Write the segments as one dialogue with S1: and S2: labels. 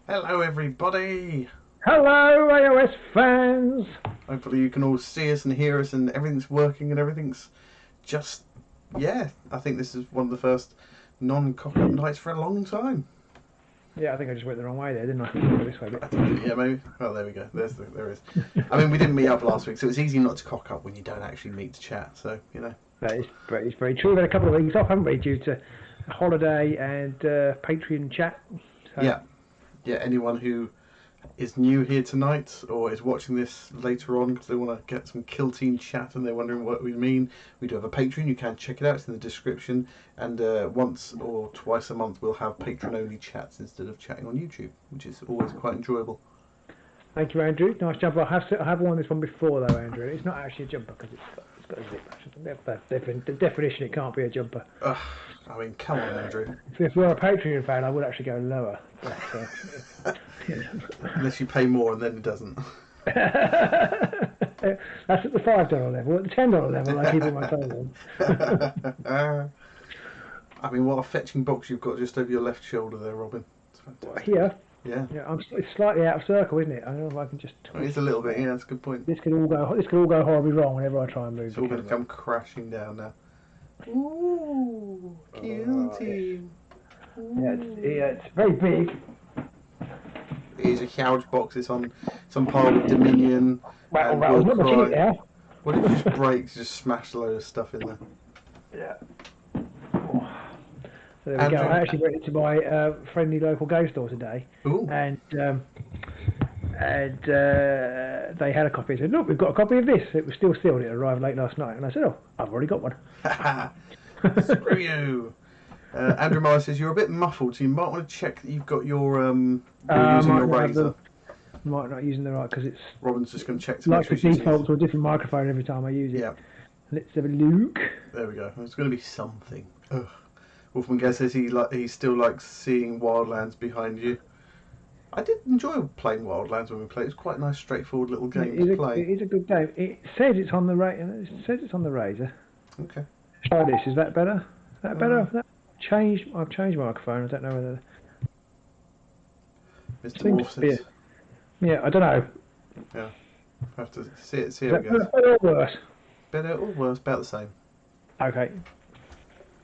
S1: Hello, everybody.
S2: Hello, AOS fans.
S1: Hopefully, you can all see us and hear us, and everything's working and everything's just. Yeah, I think this is one of the first non-cock-up nights for a long time.
S2: Yeah, I think I just went the wrong way there, didn't I? Go this way a bit.
S1: Yeah, maybe. Well, there we go. There is. I mean, we didn't meet up last week, so it's easy not to cock up when you don't actually meet to chat. So you know.
S2: That is very true. We've had a couple of weeks off, haven't we, due to a holiday and Patreon chat. So.
S1: Yeah. Anyone who is new here tonight or is watching this later on because they want to get some Kill Team chat and they're wondering what we mean, we do have a Patreon. You can check it out. It's in the description. And once or twice a month we'll have Patreon-only chats instead of chatting on YouTube, which is always quite enjoyable.
S2: Thank you, Andrew. Nice jumper. I have worn this one before, though, Andrew. It's not actually a jumper because it's got a zip. The definition, it can't be a jumper.
S1: I mean, come on, Andrew.
S2: If you're a Patreon fan, I would actually go lower. But,
S1: unless you pay more, and then it doesn't.
S2: That's at the $5 level. At the $10 level, I keep it my phone on.
S1: I mean, what a fetching box you've got just over your left shoulder there, Robin.
S2: Here?
S1: Yeah.
S2: It's slightly out of circle, isn't it? I don't know if I can just.
S1: It's a little bit. Yeah, that's a good point.
S2: This could all go horribly wrong whenever I try and move.
S1: It's all going to come crashing down now. Ooh, Kill Team.
S2: It's very big.
S1: It is a huge box. It's on some par with Dominion.
S2: Not much in it now.
S1: What if it just breaks? Just smash a load of stuff in there.
S2: Yeah. So there we go. I actually went into my friendly local game store today, and they had a copy. I said, "Look, we've got a copy of this." It was still sealed. It arrived late last night, and I said, "Oh, I've already got one."
S1: Screw you. Andrew Myers says you're a bit muffled, so you might want to check that you've got your using your razor.
S2: Might not using the right because it's.
S1: Robin's just going to check to
S2: make sure the default to a different microphone every time I use it.
S1: Yeah.
S2: Let's have a look.
S1: There we go. It's going to be something. Ugh. Wolfman Guest says he still likes seeing Wildlands behind you. I did enjoy playing Wildlands when we played. It's quite a nice, straightforward little game to play.
S2: It is a good game. It says it's on the razor.
S1: Okay.
S2: Try this. Is that better? Is that better? I've changed my microphone. I don't know whether.
S1: Mr. Wolf says.
S2: Yeah, I don't know.
S1: Yeah. I have to see how it goes.
S2: Better or worse?
S1: Better or worse? About the same.
S2: Okay.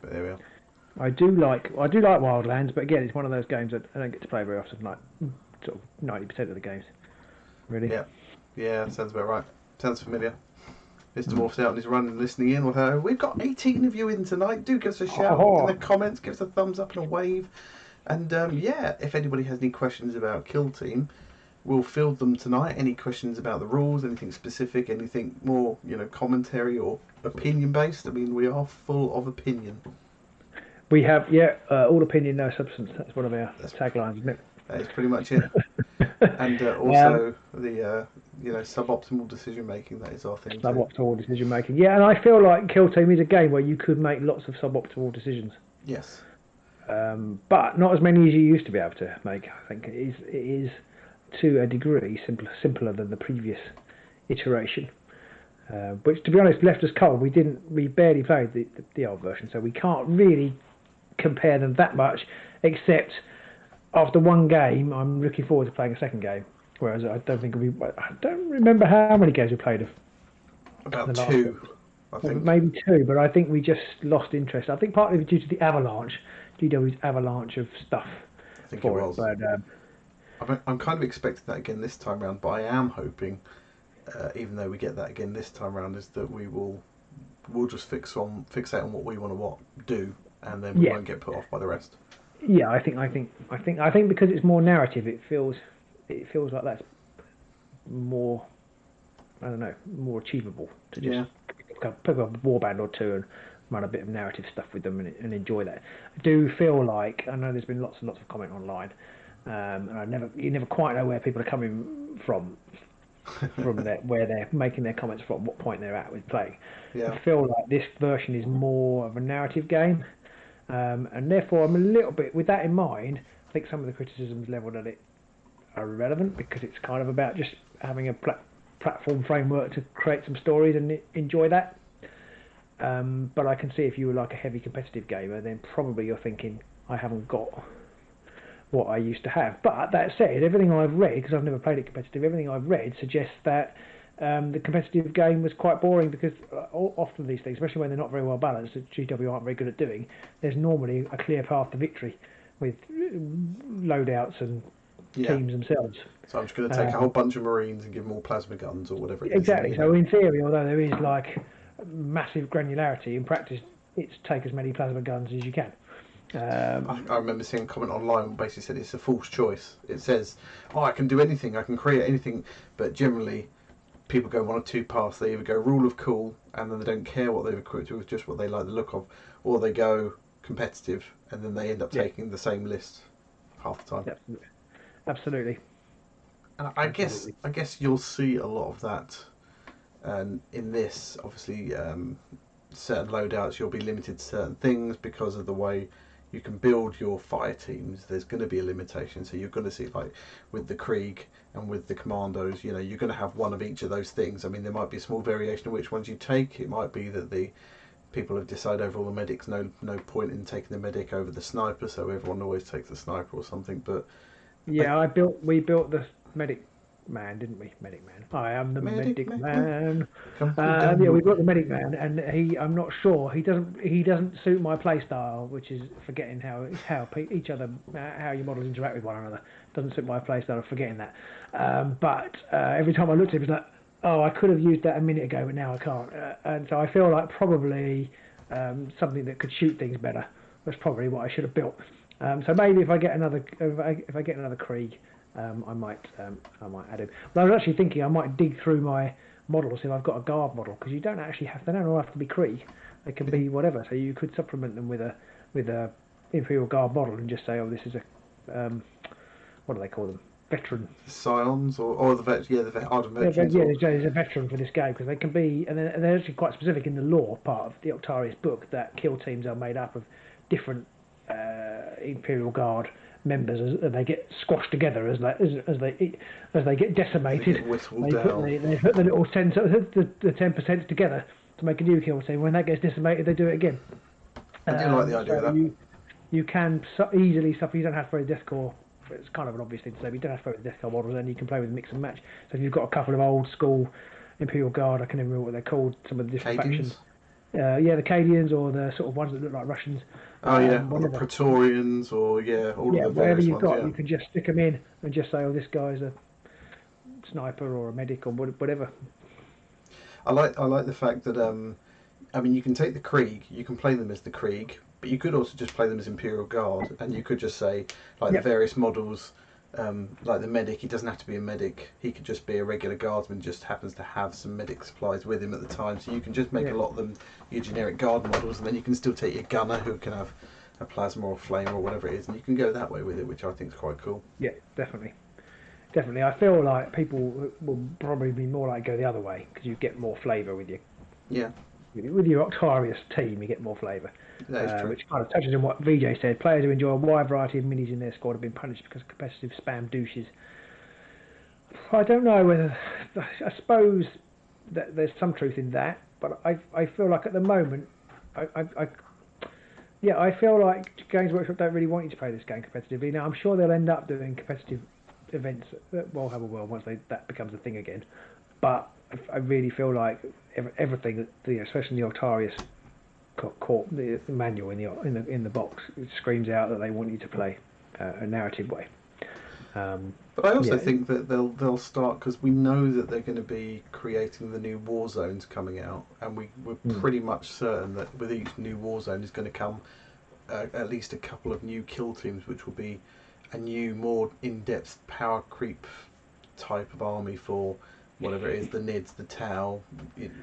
S1: But there we are.
S2: I do like Wildlands, but again, it's one of those games that I don't get to play very often. Like sort of 90% of the games. Really.
S1: Yeah. Sounds about right. Sounds familiar. Mr. Morph's out and he's running, listening in with her. We've got 18 of you in tonight. Do give us a shout in the comments. Give us a thumbs up and a wave. And if anybody has any questions about Kill Team, we'll field them tonight. Any questions about the rules, anything specific, anything more, commentary or opinion based. I mean, we are full of opinion. We have,
S2: all opinion, no substance. That's one of our taglines, isn't it?
S1: That is pretty much it. And also the suboptimal decision making. That is our thing.
S2: Suboptimal decision making. Yeah, and I feel like Kill Team is a game where you could make lots of suboptimal decisions.
S1: Yes.
S2: But not as many as you used to be able to make. I think it is to a degree simpler than the previous iteration. Which, to be honest, left us cold. We barely played the old version, so we can't really compare them that much, except after one game, I'm looking forward to playing a second game. Whereas I don't remember how many games we played.
S1: About two, I think.
S2: Maybe two, but I think we just lost interest. I think partly due to the avalanche, GW's avalanche of stuff.
S1: I think it was.
S2: But,
S1: I'm kind of expecting that again this time round, but I am hoping, even though we get that again this time round, is that we'll just fixate on what we want to do, and then we won't get put off by the rest.
S2: Yeah, I think because it's more narrative, it feels like that's more, I don't know, more achievable to just pick up a warband or two and run a bit of narrative stuff with them and enjoy that. I do feel like, I know there's been lots and lots of comment online, and you never quite know where people are coming from where they're making their comments from, what point they're at with playing.
S1: Yeah.
S2: I feel like this version is more of a narrative game. And therefore, I'm a little bit, with that in mind, I think some of the criticisms levelled at it are irrelevant because it's kind of about just having a platform framework to create some stories and enjoy that. But I can see if you were like a heavy competitive gamer, then probably you're thinking, I haven't got what I used to have. But that said, everything I've read, because I've never played it competitive, everything I've read suggests that the competitive game was quite boring, because often these things, especially when they're not very well balanced, that GW aren't very good at doing, there's normally a clear path to victory with loadouts and teams themselves.
S1: So I'm just going to take a whole bunch of Marines and give them all plasma guns or whatever it is.
S2: Exactly. So in theory, although there is like massive granularity, in practice it's take as many plasma guns as you can.
S1: I remember seeing a comment online that basically said it's a false choice. It says, I can do anything, I can create anything, but generally people go one or two paths. They either go rule of cool, and then they don't care what they've equipped with, just what they like the look of, or they go competitive, and then they end up taking the same list half the time.
S2: Absolutely.
S1: And I guess you'll see a lot of that, and in this, obviously, certain loadouts you'll be limited to certain things because of the way you can build your fire teams. There's going to be a limitation, so you're going to see, like with the Krieg and with the Commandos, you're going to have one of each of those things. I mean, there might be a small variation of which ones you take. It might be that the people have decided over all the medics, no point in taking the medic over the sniper, so everyone always takes the sniper or something. But
S2: yeah, we built the medic man, didn't we? Medic man. I am the medic man. Yeah, we built the medic man, and I'm not sure. He doesn't suit my play style, which is forgetting how each other, how your models interact with one another. Doesn't suit my play style of forgetting that. But every time I looked at it, it was like, oh, I could have used that a minute ago, but now I can't. And so I feel like probably something that could shoot things better was probably what I should have built. So maybe if I get another Krieg, I might add him. But I was actually thinking I might dig through my models if I've got a guard model, because you don't actually they don't all have to be Krieg. They can be whatever. So you could supplement them with a Imperial Guard model and just say, oh, this is a what do they call them? Veteran.
S1: Scions or the veterans.
S2: There's a veteran for this game, because they can be, and they're actually quite specific in the lore part of the Octarius book that kill teams are made up of different Imperial Guard members as they get squashed together, as they get decimated. They put the little 10% together to make a new kill team. When that gets decimated, they do it again.
S1: I do like the idea of that.
S2: You can easily suffer. You don't have to play Death Corps. It's kind of an obvious thing to say, but you don't have to play with Death Corps models, and you can play with mix and match. So if you've got a couple of old school Imperial Guard, I can't even remember what they're called, some of the different factions. The Cadians, or the sort of ones that look like Russians.
S1: Or the Praetorians, or all of the
S2: whatever you've got,
S1: ones,
S2: you can just stick them in and just say, oh, this guy's a sniper or a medic or whatever.
S1: I like the fact that you can take the Krieg, you can play them as the Krieg, but you could also just play them as Imperial Guard, and you could just say the various models. Like the medic, he doesn't have to be a medic. He could just be a regular guardsman, just happens to have some medic supplies with him at the time. So you can just make a lot of them your generic guard models, and then you can still take your gunner who can have a plasma or flame or whatever it is, and you can go that way with it, which I think is quite cool.
S2: Yeah, definitely. I feel like people will probably be more like go the other way, because you get more flavour with you.
S1: Yeah.
S2: With your Octarius team, you get more flavour.
S1: That is true.
S2: Which kind of touches on what VJ said. Players who enjoy a wide variety of minis in their squad have been punished because of competitive spam douches. I don't know whether... I suppose that there's some truth in that, but I feel like at the moment... I feel like Games Workshop don't really want you to play this game competitively. Now, I'm sure they'll end up doing competitive events at Warhammer World once that becomes a thing again. But I really feel like everything, especially the Octarius the manual in the box, it screams out that they want you to play a narrative way.
S1: But I also think that they'll start, because we know that they're going to be creating the new war zones coming out, and we're pretty much certain that with each new war zone is going to come at least a couple of new kill teams, which will be a new, more in-depth power creep type of army for whatever it is, the Nids, the Tau,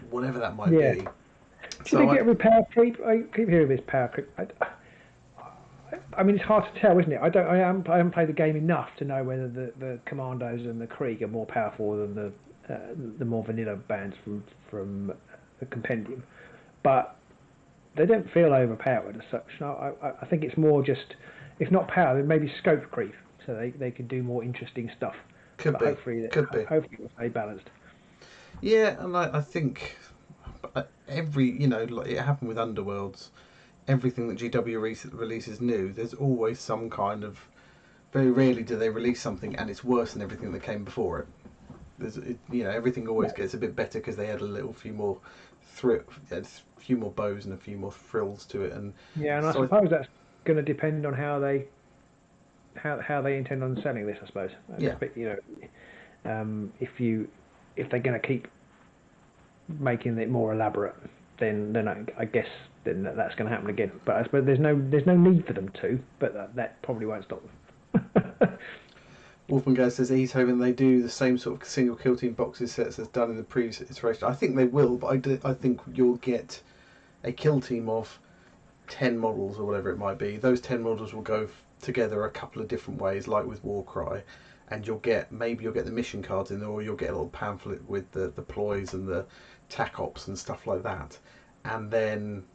S1: whatever that might be.
S2: Do they get with power creep? I keep hearing this power creep. I mean, it's hard to tell, isn't it? I haven't played the game enough to know whether the Commandos and the Krieg are more powerful than the more vanilla bands from the Compendium, but they don't feel overpowered as such. No, I think it's more just, if not power, then maybe scope creep, so they can do more interesting stuff.
S1: Could be.
S2: Hopefully it'll stay balanced.
S1: Yeah, and I think like it happened with Underworlds. Everything that GW releases new, there's always some kind of very rarely do they release something and it's worse than everything that came before it. Everything always gets a bit better because they add a few more bows and a few more frills to it. And
S2: I suppose that's going to depend on how they intend on selling this. I suppose.
S1: Yeah.
S2: If they're going to keep making it more elaborate, then I guess that's going to happen again. But I suppose there's no need for them to. But that probably won't stop them.
S1: Wolfengard says he's hoping they do the same sort of single kill team boxes sets as done in the previous iteration. I think they will, but I think you'll get a kill team of 10 models or whatever it might be. Those 10 models will go together a couple of different ways, like with Warcry, and you'll get the mission cards in there, or you'll get a little pamphlet with the ploys and the tac ops and stuff like that. And then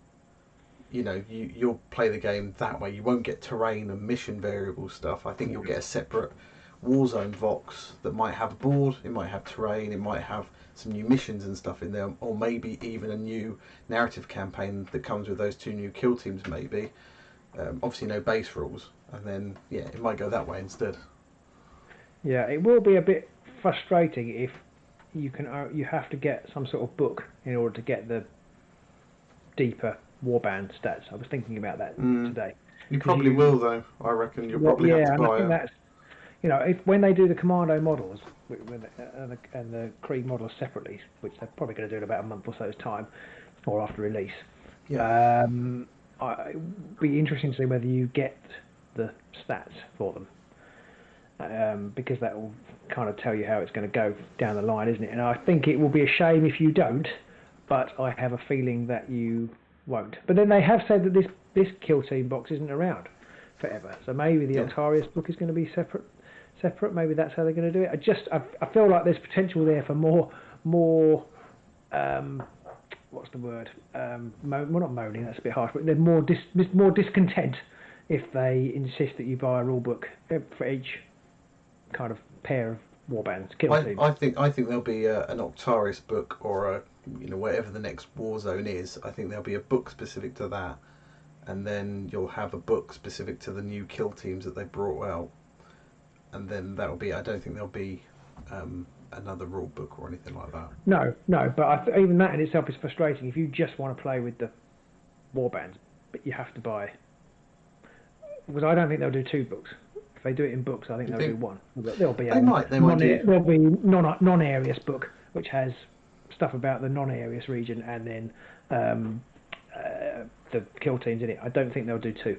S1: you'll play the game that way. You won't get terrain and mission variable stuff. I think you'll get a separate Warzone Vox that might have a board, it might have terrain, it might have some new missions and stuff in there, or maybe even a new narrative campaign that comes with those 2 new kill teams maybe. Obviously no base rules, and then it might go that way instead. Yeah,
S2: it will be a bit frustrating if you have to get some sort of book in order to get the deeper warband stats. I was thinking about that today.
S1: You probably will though. I reckon you'll probably have to buy it.
S2: When they do the commando models and the Creed models separately, which they're probably going to do in about a month or so's time, or after release, it'd be interesting to see whether you get the stats for them, because that will kind of tell you how it's going to go down the line, isn't it? And I think it will be a shame if you don't, but I have a feeling that you won't. But then they have said that this kill team box isn't around forever, so maybe the octarius book is going to be separate. Maybe that's how they're going to do it. I feel like there's potential there for more what's the word? Not moaning. That's a bit harsh, but there's more discontent if they insist that you buy a rule book for each kind of pair of warbands.
S1: I think there'll be an octarius book, or whatever the next Warzone is. I think there'll be a book specific to that, and then you'll have a book specific to the new kill teams that they brought out. And then that'll be. I don't think there'll be another rule book or anything like that.
S2: No. But even that in itself is frustrating. If you just want to play with the warbands, but you have to buy. Because I don't think they'll do 2 books. If they do it in books, I think they'll do 1. There'll be there'll be non-Arius book, which has stuff about the non-Arius region, and then the kill teams in it. I don't think they'll do 2.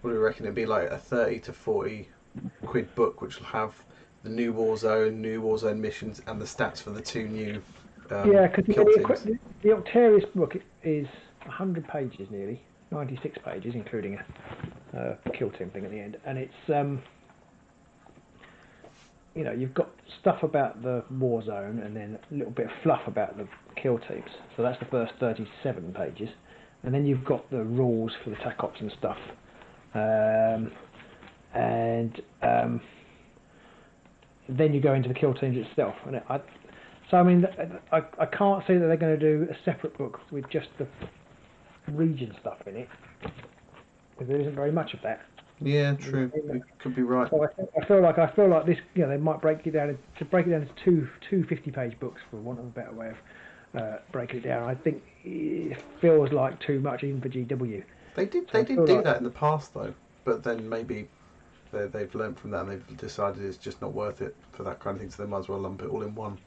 S1: What do you reckon? It'd be like a 30 to 40 quid book, which will have the new Warzone missions and the stats for the 2 new
S2: because the octarius book is 100 pages nearly, 96 pages including a kill team thing at the end, and it's you've got stuff about the Warzone and then a little bit of fluff about the kill teams, so that's the first 37 pages, and then you've got the rules for the tac ops and stuff, and then you go into the kill teams itself. And I can't see that they're going to do a separate book with just the region stuff in it, because there isn't very much of that.
S1: Yeah, true. You could be right.
S2: So I feel like this. They might break it down into two 50-page books, for want of a better way of breaking it down. I think it feels like too much even for GW.
S1: They did do that in the past though, but then maybe they've learned from that and they've decided it's just not worth it for that kind of thing, so they might as well lump it all in one.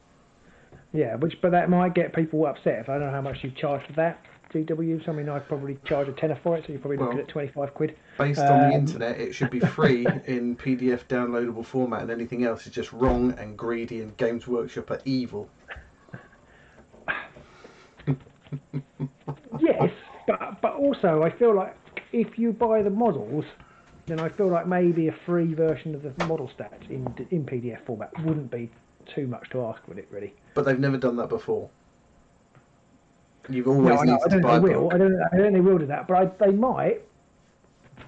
S2: Yeah, but that might get people upset. If I don't know how much you charge for that, GW, so I'd probably charge a tenner for it, so you're probably looking at 25 quid.
S1: Based on the internet, it should be free in PDF downloadable format, and anything else is just wrong and greedy, and Games Workshop are evil.
S2: Yes, but also I feel like if you buy the models, then I feel like maybe a free version of the model stats in PDF format wouldn't be too much to ask, would it, really?
S1: But they've never done that before. You've always needed to buy a book.
S2: I don't think they will do that, but they might.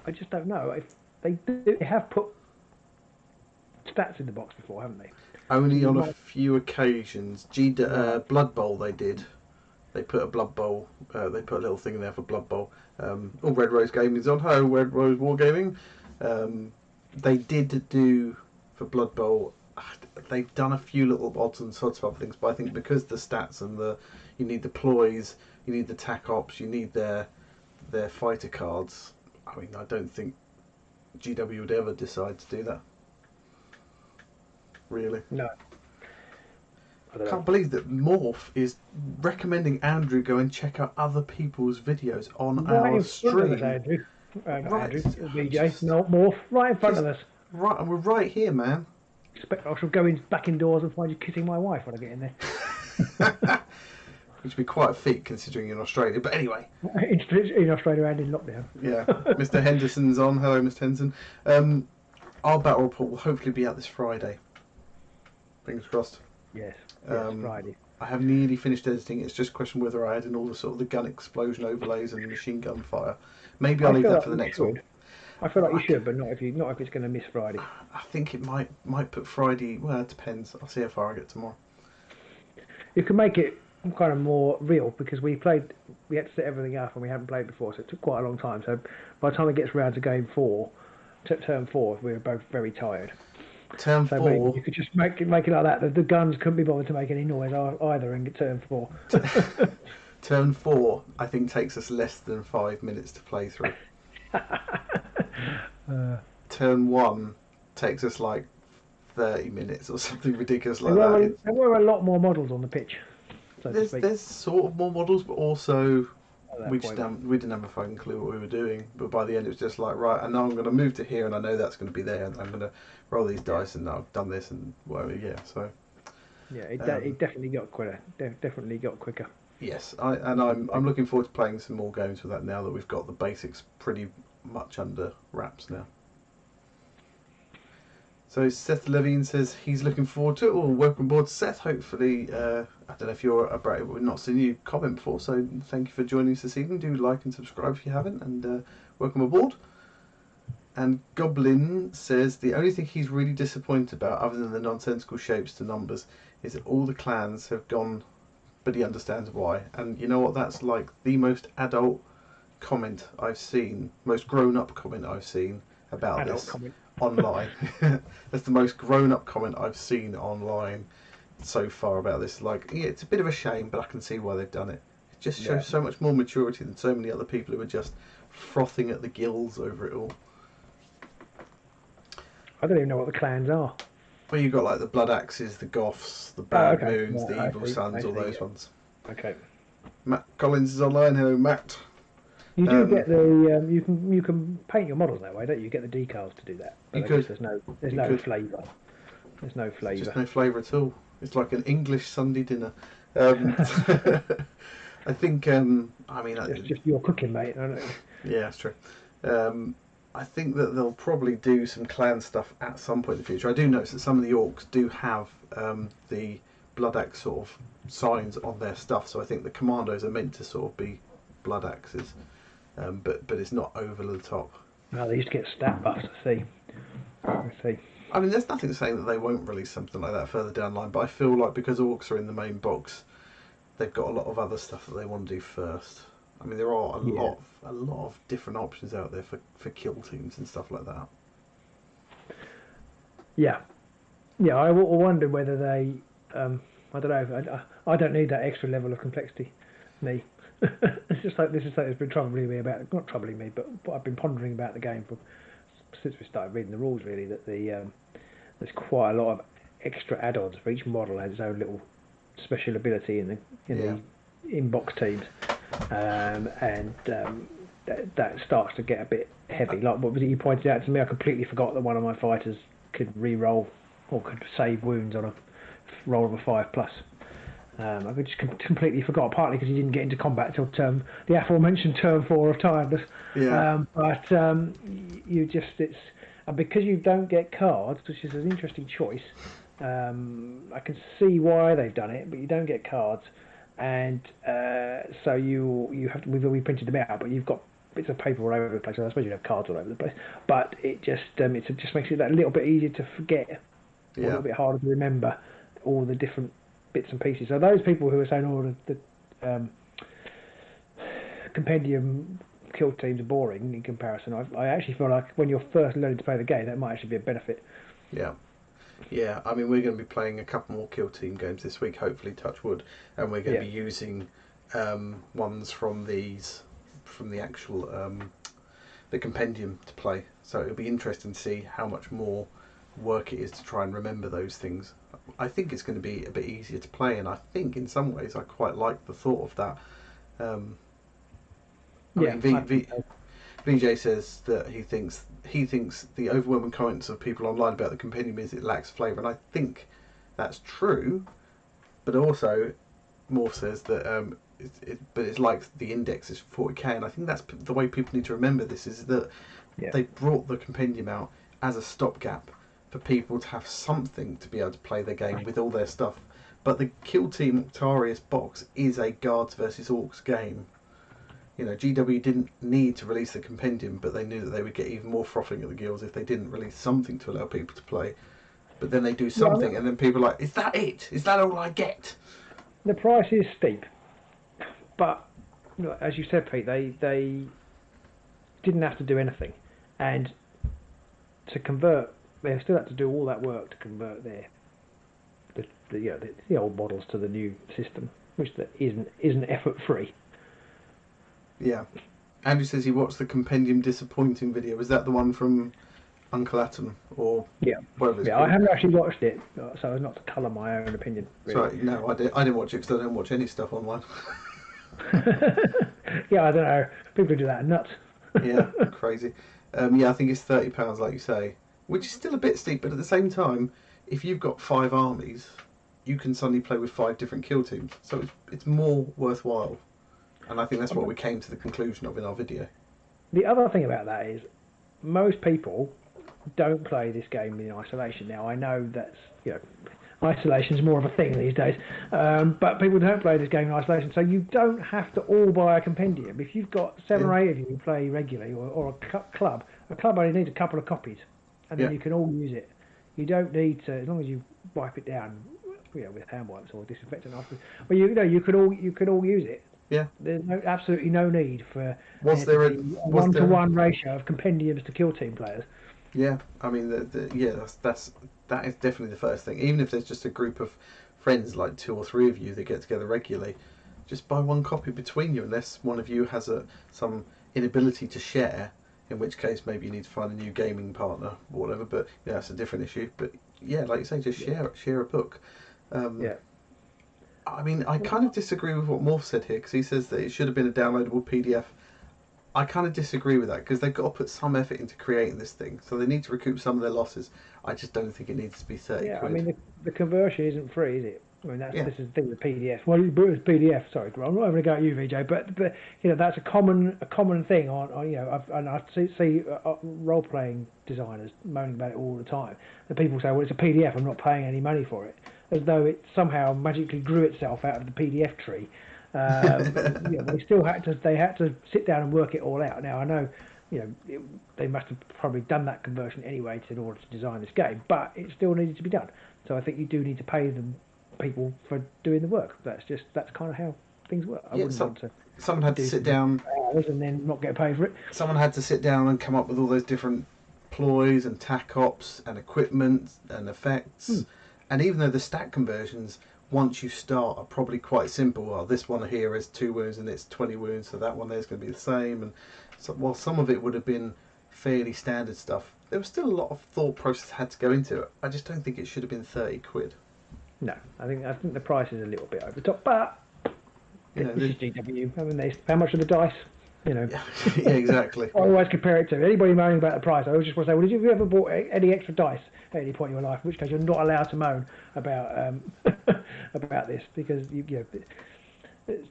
S2: I just don't know. If they have put stats in the box before, haven't they?
S1: Only on a few occasions. Blood Bowl they did. They put a Blood Bowl. They put a little thing in there for Blood Bowl. Red Rose Gaming's on. Hello, Red Rose Wargaming. they did do for Blood Bowl. They've done a few little odds and sods of other things, but I think because the stats and you need the ploys, you need the tac ops, you need their fighter cards. I mean, I don't think GW would ever decide to do that. Really?
S2: No.
S1: I can't believe that Morph is recommending Andrew go and check out other people's videos on our stream.
S2: Andrew.
S1: Right,
S2: Andrew, BJ, no Morph, right in front of us.
S1: Right, and we're right here, man.
S2: Expect I shall go back indoors and find you kissing my wife when I get in there.
S1: Which would be quite a feat considering you're in Australia. But anyway.
S2: In Australia and in lockdown.
S1: Yeah. Mr. Henderson's on. Hello, Mr. Henderson. Our battle report will hopefully be out this Friday. Fingers crossed.
S2: Yes, Friday.
S1: I have nearly finished editing. It's just a question whether I add in all the sort of the gun explosion overlays and the machine gun fire. Maybe I'll leave that for the next one.
S2: I feel like you should, but not if it's going to miss Friday.
S1: I think it might put Friday. Well, it depends. I'll see how far I get tomorrow.
S2: You can make it kind of more real because we had to set everything up and we hadn't played before, so it took quite a long time. So by the time it gets round to turn 4, we were both very tired.
S1: Turn 4.
S2: Maybe you could just make it like that. The guns couldn't be bothered to make any noise either in turn 4.
S1: Turn 4, I think, takes us less than 5 minutes to play through. Turn 1 takes us like 30 minutes or something ridiculous like that.
S2: There were a lot more models on the pitch. So
S1: there's sort of more models, but also we didn't have a fucking clue what we were doing. But by the end, it was just like, right, I know I'm going to move to here, and I know that's going to be there, and I'm going to roll these dice, and I've done this, and whatever. Yeah, so
S2: yeah, it definitely got quicker. Definitely got quicker.
S1: Yes, I'm looking forward to playing some more games with that now that we've got the basics pretty much under wraps now. So Seth Levine says he's looking forward to it. Well, welcome aboard, Seth. Hopefully, I don't know if you're a brave, we've not seen you comment before, so thank you for joining us this evening. Do like and subscribe if you haven't, and welcome aboard. And Goblin says the only thing he's really disappointed about, other than the nonsensical shapes to numbers, is that all the clans have gone, but he understands why. And you know what? That's like the most adult comment I've seen, most grown-up comment I've seen about
S2: adult
S1: this.
S2: Comment.
S1: Online. That's the most grown-up comment I've seen online so far about this. Like, yeah, it's a bit of a shame, but I can see why they've done it. It just shows so much more maturity than so many other people who are just frothing at the gills over it all.
S2: I don't even know what the clans are.
S1: Well, you've got like the Blood Axes, the Goths, the Bad Moons, the Evil Sons, all those ones.
S2: Okay.
S1: Matt Collins is online. Hello, Matt.
S2: You do get the you can paint your models that way, don't you? You get the decals to do that. But there's no flavour. There's no flavour.
S1: Just no flavour at all. It's like an English Sunday dinner. I think. I mean,
S2: it's just your cooking, mate. I know.
S1: Yeah, that's true. I think that they'll probably do some clan stuff at some point in the future. I do notice that some of the orcs do have the Blood Axe sort of signs on their stuff, so I think the commandos are meant to sort of be Blood Axes. But it's not over the top.
S2: No, they used to get stat buffs. I see.
S1: I mean, there's nothing saying that they won't release something like that further down the line. But I feel like because orcs are in the main box, they've got a lot of other stuff that they want to do first. I mean, there are a lot of different options out there for kill teams and stuff like that.
S2: Yeah. I wonder whether they. I don't know. I don't need that extra level of complexity. Me. It's just like this is something that's been troubling me about, not troubling me, but I've been pondering about the game since we started reading the rules. Really, that there's quite a lot of extra add-ons for each model has its own little special ability in the in-box teams, and that starts to get a bit heavy. Like what was it you pointed out to me? I completely forgot that one of my fighters could re-roll or could save wounds on a roll of a 5+. I just completely forgot, partly because he didn't get into combat till the aforementioned turn 4 of tiredness.
S1: Yeah.
S2: It's because you don't get cards, which is an interesting choice. I can see why they've done it, but you don't get cards, and so you have to. We printed them out, but you've got bits of paper all over the place. I suppose you have cards all over the place, but it just makes it that little bit easier to forget, a little bit harder to remember all the different bits and pieces. So those people who are saying, the Compendium kill teams are boring in comparison. I actually feel like when you're first learning to play the game, that might actually be a benefit.
S1: Yeah. Yeah, I mean, we're going to be playing a couple more kill team games this week, hopefully, touch wood, and we're going to be using ones from the actual the compendium to play. So it'll be interesting to see how much more work it is to try and remember those things. I think it's going to be a bit easier to play, and I think in some ways I quite like the thought of that. VJ says that he thinks the overwhelming comments of people online about the compendium is it lacks flavour, and I think that's true. But also, Morph says that it's like the index is 40k, and I think that's the way people need to remember this, is that they brought the compendium out as a stopgap for people to have something to be able to play their game with all their stuff. But the Kill Team Octarius box is a Guards versus Orcs game. You know, GW didn't need to release the compendium, but they knew that they would get even more frothing at the gills if they didn't release something to allow people to play. But then they do something, and then people are like, is that it? Is that all I get?
S2: The price is steep. But, you know, as you said, Pete, they didn't have to do anything. And to convert, they still had to do all that work to convert the old models to the new system, which isn't effort-free.
S1: Yeah. Andrew says he watched the Compendium Disappointing video. Was that the one from Uncle Atom or whatever it's called?
S2: I haven't actually watched it, so as not to colour my own opinion. Really.
S1: Sorry, no, I didn't watch it because I don't watch any stuff online.
S2: Yeah, I don't know. People do that are nuts.
S1: Yeah, crazy. I think it's £30, like you say, which is still a bit steep, but at the same time, if you've got 5 armies, you can suddenly play with 5 different kill teams, so it's more worthwhile. And I think that's what we came to the conclusion of in our video.
S2: The other thing about that is most people don't play this game in isolation. Now, I know that's, isolation is more of a thing these days, but people don't play this game in isolation, so you don't have to all buy a compendium. If you've got 7 or 8 of you who play regularly, or a club only needs a couple of copies, and then you can all use it. You don't need to, as long as you wipe it down, with hand wipes or disinfectant after. Well, you could all use it.
S1: Yeah.
S2: There's absolutely no need for
S1: was there a
S2: 1-to-1 ratio of compendiums to kill team players.
S1: Yeah, I mean, that is definitely the first thing. Even if there's just a group of friends, like 2 or 3 of you that get together regularly, just buy 1 copy between you, unless one of you has some inability to share, in which case maybe you need to find a new gaming partner or whatever. But that's a different issue. But like you say, just share a book. I mean, I kind of disagree with what Morph said here, because he says that it should have been a downloadable PDF. I kind of disagree with that, because they've got to put some effort into creating this thing, so they need to recoup some of their losses. I just don't think it needs to be 30 quid.
S2: I mean, the conversion isn't free, is it? I mean, this is the thing with PDFs. Well, it's PDF. Sorry, I'm not going to go at you, VJ, but that's a common thing and I see role playing designers moaning about it all the time. And people say, well, it's a PDF. I'm not paying any money for it, as though it somehow magically grew itself out of the PDF tree. They had to sit down and work it all out. Now I know, they must have probably done that conversion anyway in order to design this game, but it still needed to be done. So I think you do need to pay people for doing the work. That's kind of how things work.
S1: Someone had to sit down
S2: and then not get paid for it.
S1: Someone had to sit down and come up with all those different ploys and tac ops and equipment and effects. And even though the stat conversions, once you start, are probably quite simple. Well, this one here is 2 wounds and it's 20 wounds, so that one there's going to be the same. And so, while some of it would have been fairly standard stuff, there was still a lot of thought process had to go into it. I just don't think it should have been 30 quid.
S2: No, I think the price is a little bit over the top, but this is GW. I mean, how much are the dice?
S1: Yeah, exactly.
S2: I always compare it to anybody moaning about the price. I always just want to say, well, did you ever bought any extra dice at any point in your life? In which case, you're not allowed to moan about about this, because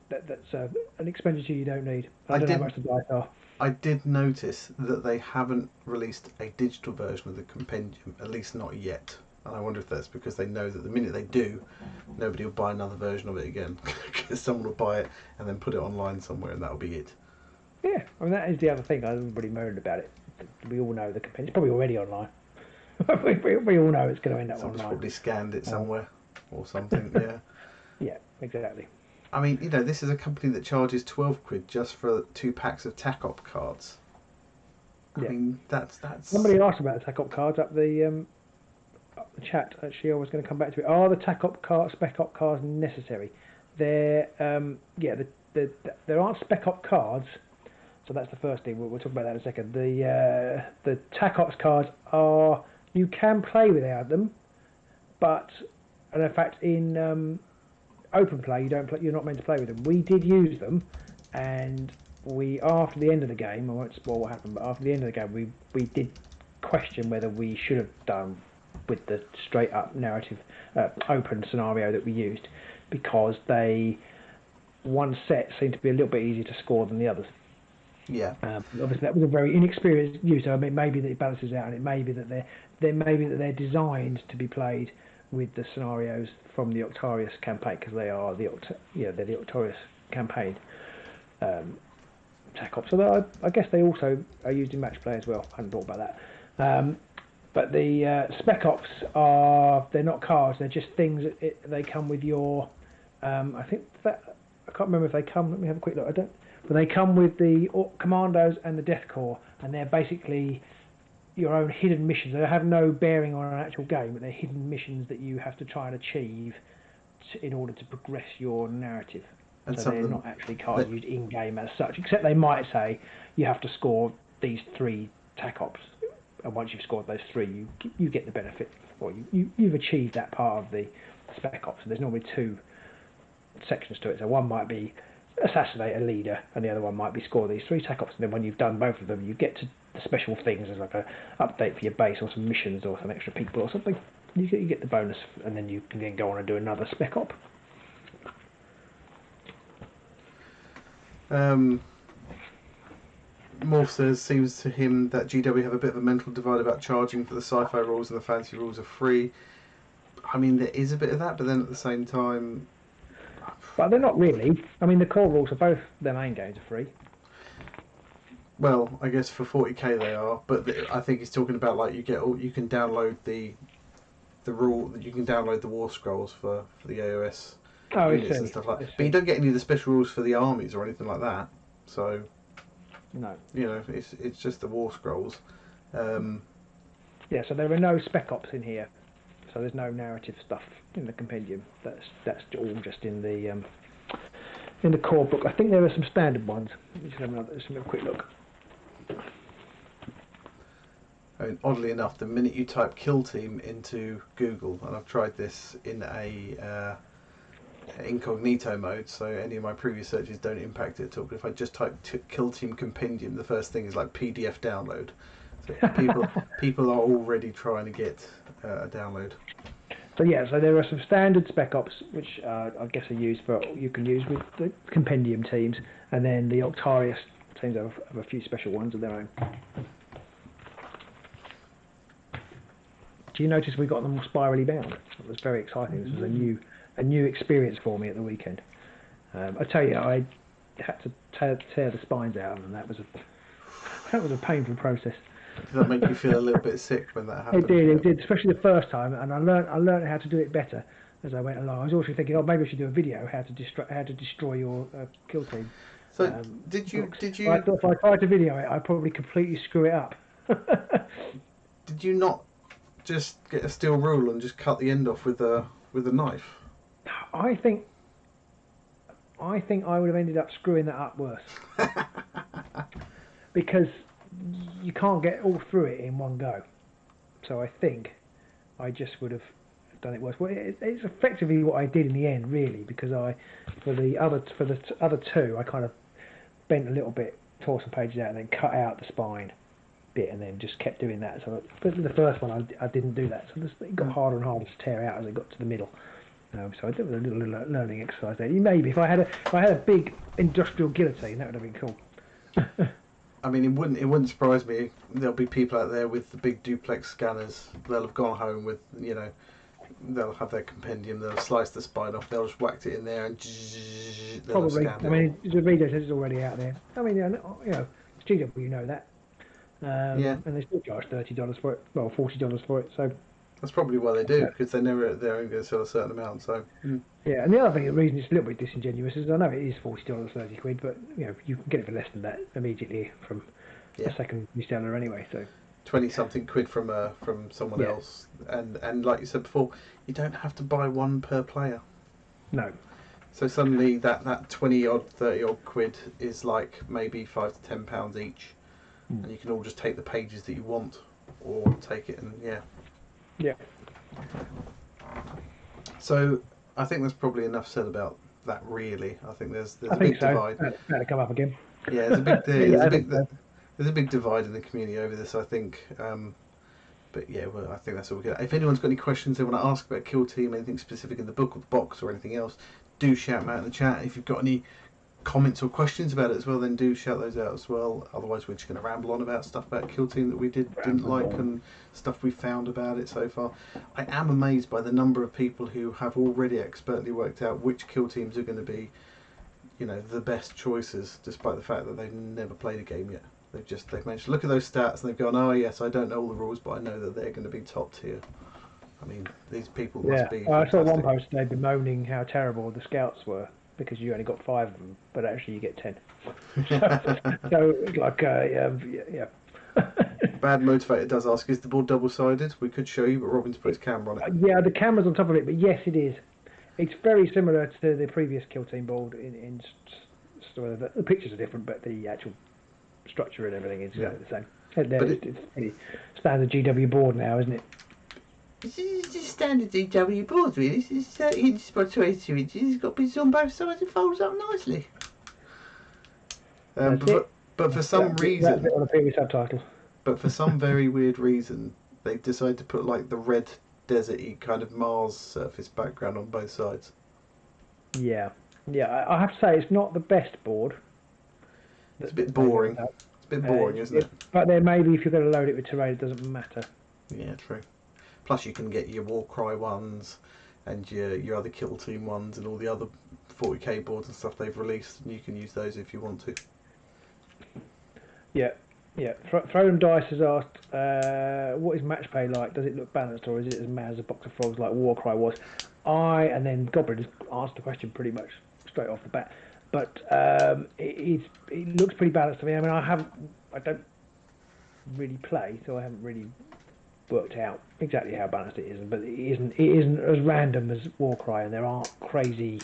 S2: that's an expenditure you don't need. I don't know how much the dice are.
S1: I did notice that they haven't released a digital version of the compendium, at least not yet. And I wonder if that's because they know that the minute they do, nobody will buy another version of it again, because someone will buy it and then put it online somewhere, and that'll be it.
S2: Yeah, I mean, that is the other thing. Everybody moaned about it. We all know the compendium. It's probably already online. we all know it's going to end up
S1: Someone's
S2: online.
S1: probably scanned it somewhere or something. Yeah.
S2: Yeah, exactly.
S1: I mean, you know, this is a company that charges 12 quid just for 2 packs of TAC-op cards. I mean, that's...
S2: Somebody asked about the TAC-op cards up the chat. Actually, I was going to come back to it. Are the TAC-op cards, spec-op cards necessary? There aren't spec-op cards, so that's the first thing. We'll talk about that in a second. The TAC-ops cards are... You can play without them, but... And in fact, in open play, you're not meant to play with them. We did use them, and after the end of the game, I won't spoil what happened, but after the end of the game, we did question whether we should have done with the straight up narrative open scenario that we used, because one set seemed to be a little bit easier to score than the others.
S1: Yeah.
S2: Obviously, that was a very inexperienced user. I mean, maybe that it balances out, and it may be that they're designed to be played with the scenarios from the Octarius campaign, because they're the Octarius campaign TAC-ops. So I guess they also are used in match play as well. I hadn't thought about that. But the spec ops they're not cards. They're just things. They come with your. I think that I can't remember if they come. Let me have a quick look. But they come with the commandos and the Death Corps, and they're basically your own hidden missions. They have no bearing on an actual game, but they're hidden missions that you have to try and achieve in order to progress your narrative. And so they're not actually cards used in-game as such, except they might say you have to score these 3 TAC-ops, and once you've scored those 3, you get the benefit, or you've achieved that part of the spec ops. So there's normally 2 sections to it. So one might be assassinate a leader, and the other one might be score these 3 TAC-ops, and then when you've done both of them, you get to the special things as like a update for your base, or some missions, or some extra people, or something. You get the bonus, and then you can then go on and do another spec op.
S1: Morph says, seems to him that GW have a bit of a mental divide about charging for the sci-fi rules and the fantasy rules are free. I mean, there is a bit of that, but then at the same time...
S2: But they're not really. I mean, the core rules are both their main games are free.
S1: Well, I guess for 40k they are, but I think he's talking about like you can download the war scrolls for the AOS units and stuff like that. But you don't get any of the special rules for the armies or anything like that. So
S2: no,
S1: you know, it's just the war scrolls.
S2: Yeah, so there are no spec ops in here, so there's no narrative stuff in the compendium. That's all just in the core book. I think there are some standard ones. Let me just have a quick look.
S1: I mean, oddly enough, the minute you type kill team into Google, and I've tried this in a incognito mode, so any of my previous searches don't impact it at all, but if I just type kill team compendium, the first thing is like PDF download. So people are already trying to get a download. So
S2: yeah, so there are some standard spec ops which I guess are used you can use with the compendium teams, and then the Octarius teams have a few special ones of their own. Do you notice we got them spirally bound? It was very exciting. This was a new experience for me at the weekend. I tell you, I had to tear the spines out, and that was a painful process.
S1: Did that make you feel a little bit sick when that happened?
S2: It did, especially the first time, and I learned how to do it better as I went along. I was also thinking, maybe I should do a video how to destroy your kill team.
S1: So did you?
S2: I thought if I tried to video it, I'd probably completely screw it up.
S1: Did you not just get a steel rule and just cut the end off with a knife?
S2: I think I would have ended up screwing that up worse. Because you can't get all through it in one go. So I think I just would have done it worse. Well, it's effectively what I did in the end, really, because for the other 2, I kind of bent a little bit, tore some pages out, and then cut out the spine bit, and then just kept doing that. So but the first one, I didn't do that. So it got harder and harder to tear out as it got to the middle. So I did a little learning exercise there. Maybe if I had a big industrial guillotine, that would have been cool.
S1: I mean, it wouldn't surprise me. There'll be people out there with the big duplex scanners. They'll have gone home with, they'll have their compendium. They'll slice the spine off. They'll just whack it in there and
S2: probably. I mean, the video says it's already out there. I mean, it's GW, you know that.
S1: Yeah.
S2: And they still charge $30 for it. Well, $40 for it. So
S1: That's probably why they do, because they're only going to sell a certain amount. So
S2: yeah, and the other thing, the reason it's a little bit disingenuous is I know it is $40, £30, but you can get it for less than that immediately from a second reseller anyway. So
S1: 20-something quid from someone else, and like you said before, you don't have to buy one per player.
S2: No.
S1: So suddenly that 20 odd, 30 odd quid is like maybe £5 to £10 each, and you can all just take the pages that you want, or take it and
S2: Yeah.
S1: So I think there's probably enough said about that. Really, I think there's
S2: a
S1: big
S2: so.
S1: divide.
S2: That'll come up again.
S1: Yeah, there's a big divide in the community over this. I think. But yeah, well, I think that's all we get. If anyone's got any questions they want to ask about Kill Team, anything specific in the book or the box or anything else, do shout them out in the chat. If you've got any comments or questions about it as well, then do shout those out as well. Otherwise, we're just going to ramble on about stuff about Kill Team that we didn't like and stuff we found about it so far. I am amazed by the number of people who have already expertly worked out which Kill Teams are going to be, the best choices, despite the fact that they've never played a game yet. They've managed to look at those stats and they've gone, oh yes, I don't know all the rules, but I know that they're going to be top tier. I mean, these people must be
S2: I saw one
S1: fantastic.
S2: post today bemoaning how terrible the scouts were because you only got 5 of them, but actually you get 10. so like, yeah.
S1: Bad Motivator does ask, is the board double-sided? We could show you, but Robin's put his camera on it.
S2: Yeah, the camera's on top of it, but yes, it is. It's very similar to the previous Kill Team board. The pictures are different, but the actual structure and everything is the same. It's pretty standard GW board now, isn't it?
S1: It's just standard GW board, really. It's 30 inches by 22 inches. It's got bits on both sides. It folds up nicely. But for some reason,
S2: on a previous subtitle.
S1: But for some very weird reason, they decided to put like the red desert-y kind of Mars surface background on both sides.
S2: Yeah, I have to say it's not the best board.
S1: It's a bit boring. It's a bit boring, isn't it?
S2: But then maybe if you're going to load it with terrain, it doesn't matter.
S1: Yeah, true. Plus, you can get your Warcry ones and your other Kill Team ones and all the other 40k boards and stuff they've released, and you can use those if you want to.
S2: Yeah. Thrown Dice has asked, what is match play like? Does it look balanced, or is it as mad as a box of frogs like Warcry was? And then Goblin has asked the question pretty much straight off the bat. But it looks pretty balanced to me. I mean, I don't really play, so I haven't really worked out exactly how balanced it is. But it isn't as random as Warcry, and there aren't crazy.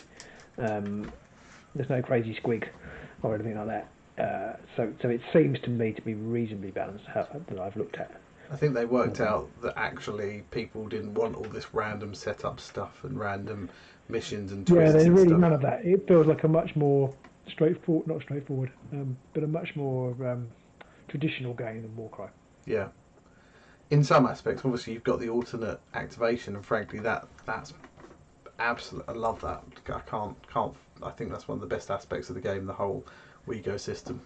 S2: There's no crazy squig or anything like that. So it seems to me to be reasonably balanced that I've looked at.
S1: I think they worked out that actually people didn't want all this random setup stuff and random missions and twists.
S2: Yeah, there's really
S1: stuff.
S2: none of that. It feels like a much more not straightforward, but a much more traditional game than Warcry.
S1: Yeah. In some aspects, obviously you've got the alternate activation, and frankly that's absolute. I love that. I can't. I think that's one of the best aspects of the game. The whole WeGo system.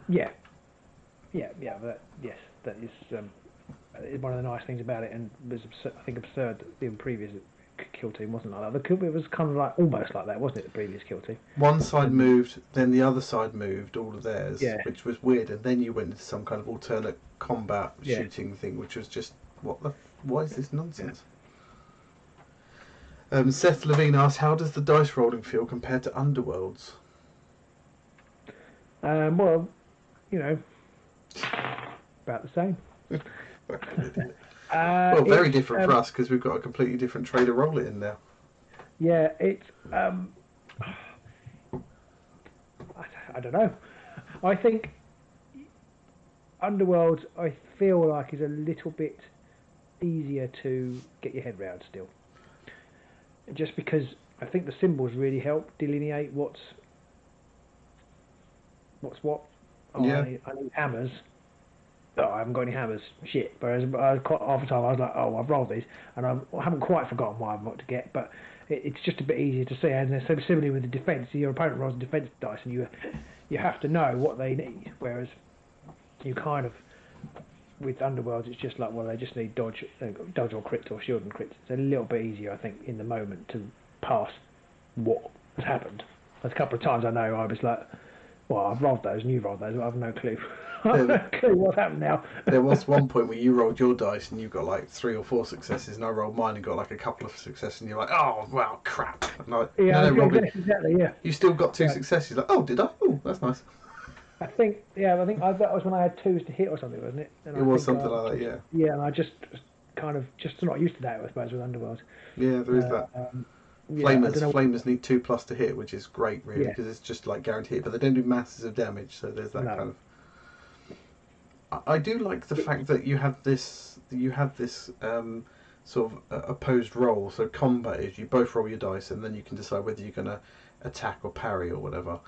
S2: Yeah. That is one of the nice things about it, and was I think absurd that the previous Kill Team wasn't like that. It was kind of like almost like that, wasn't it? The previous Kill Team. One
S1: side moved, then the other side moved, all of theirs, which was weird, and then you went into some kind of alternate combat shooting thing, which was just what is this nonsense? Seth Levine asks, how does the dice rolling feel compared to Underworlds?
S2: Well, about the same.
S1: Well, very different for us because we've got a completely different tray to roll it in now.
S2: Yeah, it's. I don't know. I think Underworlds, I feel like, is a little bit easier to get your head round still. Just because I think the symbols really help delineate what's what. I need hammers. Oh, I haven't got any hammers. Shit. Whereas half the time I was like, oh, I've rolled these, and I haven't quite forgotten what I've got to get, but it's just a bit easier to see. And so similarly with the defence, your opponent rolls a defence dice, and you have to know what they need. Whereas you kind of, with Underworlds, it's just like, well, they just need dodge or crit or shield and crit. It's a little bit easier, I think, in the moment to pass what has happened. There's a couple of times I know I was like, well, I've rolled those and you rolled those, but I have no clue. I've no clue what happened now.
S1: There was one point where you rolled your dice and you got like 3 or 4 successes, and I rolled mine and got like a couple of successes, and you're like, oh, wow, crap. And like,
S2: Yeah,
S1: no, Robin,
S2: exactly, yeah.
S1: you still got 2 successes. Like, oh, did I? Oh, that's nice.
S2: I think that was when I had 2s to hit or something, wasn't it? And
S1: it was something like that, yeah.
S2: Yeah, and I just kind of not used to that, I suppose, with Underworlds.
S1: Yeah, there is that. Flamers need 2+ to hit, which is great, really, because it's just like guaranteed. But they don't do masses of damage, so there's that kind of. I do like the fact that you have this sort of opposed roll. So combat is you both roll your dice, and then you can decide whether you're going to attack or parry or whatever.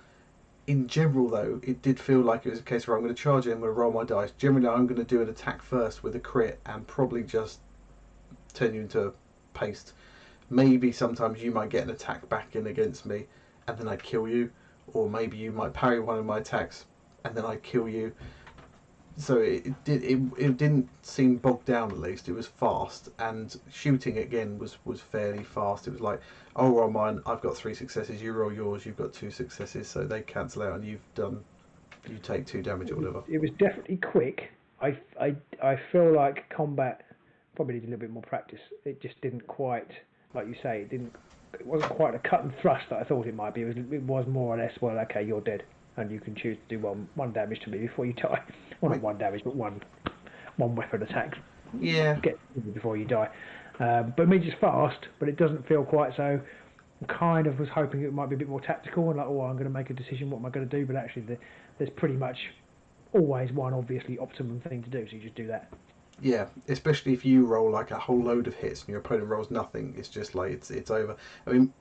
S1: In general, though, it did feel like it was a case where I'm going to charge in, I'm going to roll my dice. Generally, I'm going to do an attack first with a crit and probably just turn you into a paste. Maybe sometimes you might get an attack back in against me and then I'd kill you, or maybe you might parry one of my attacks and then I'd kill you. So it didn't seem bogged down, at least. It was fast, and shooting again was fairly fast. It was like, oh, roll mine, I've got 3 successes, you roll yours, you've got 2 successes, so they cancel out and you take 2 damage or whatever.
S2: It was definitely quick. I feel like combat probably needs a little bit more practice. It just didn't quite, like you say, it wasn't quite a cut and thrust that I thought it might be. It was more or less, well, okay, you're dead, and you can choose to do one damage to me before you die. Well, not 1 damage, but one weapon attack.
S1: Yeah.
S2: Get before you die. But it means it's fast, but it doesn't feel quite so. I kind of was hoping it might be a bit more tactical, and like, oh, I'm going to make a decision, what am I going to do? But actually, there's pretty much always one obviously optimum thing to do, so you just do that.
S1: Yeah, especially if you roll like a whole load of hits and your opponent rolls nothing, it's just like it's over. I mean,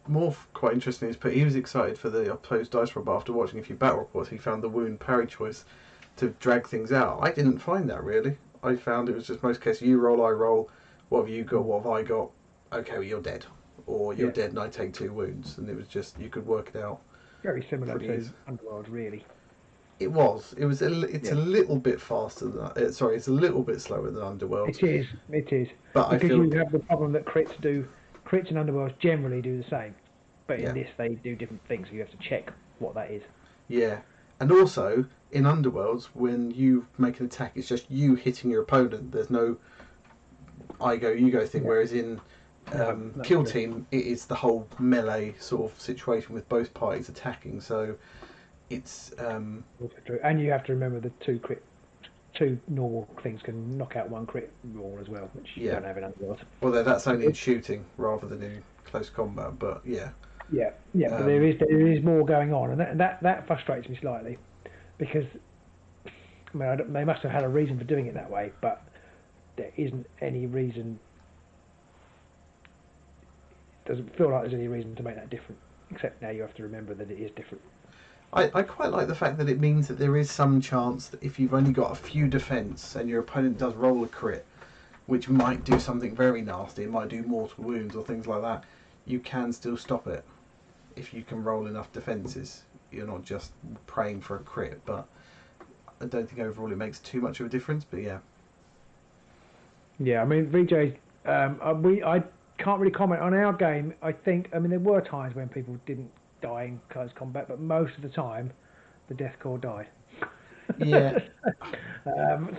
S1: quite interesting is, he was excited for the opposed dice roll, but after watching a few battle reports, he found the wound parry choice to drag things out. I didn't find that, really. I found it was just most cases you roll, I roll. What have you got? What have I got? Okay, well, you're dead, or you're dead, and I take 2 wounds, and it was just, you could work it out.
S2: Very similar to Underworlds, really.
S1: It was. It's a little bit faster than that. It's a little bit slower than Underworlds.
S2: It is.
S1: But
S2: because you have the problem that crits and Underworlds generally do the same, but in this they do different things, so you have to check what that is.
S1: Yeah, and also in Underworlds, when you make an attack, it's just you hitting your opponent. There's no I go, you go thing. Whereas in Kill Team, it is the whole melee sort of situation with both parties attacking. So it's
S2: and you have to remember the 2 normal things can knock out 1 crit roll as well, which you don't have in Underworld.
S1: Well, that's only in shooting rather than in close combat, but
S2: but there is more going on, and that frustrates me slightly, because I mean, they must have had a reason for doing it that way, but there isn't any reason. It doesn't feel like there's any reason to make that different, except now you have to remember that it is different.
S1: I quite like the fact that it means that there is some chance that if you've only got a few defense and your opponent does roll a crit, which might do something very nasty, it might do mortal wounds or things like that, you can still stop it if you can roll enough defenses. You're not just praying for a crit, but I don't think overall it makes too much of a difference, but yeah.
S2: Yeah, I mean, VJ, I can't really comment on our game. I mean, there were times when people didn't die in close combat, but most of the time the death core died.
S1: Yeah.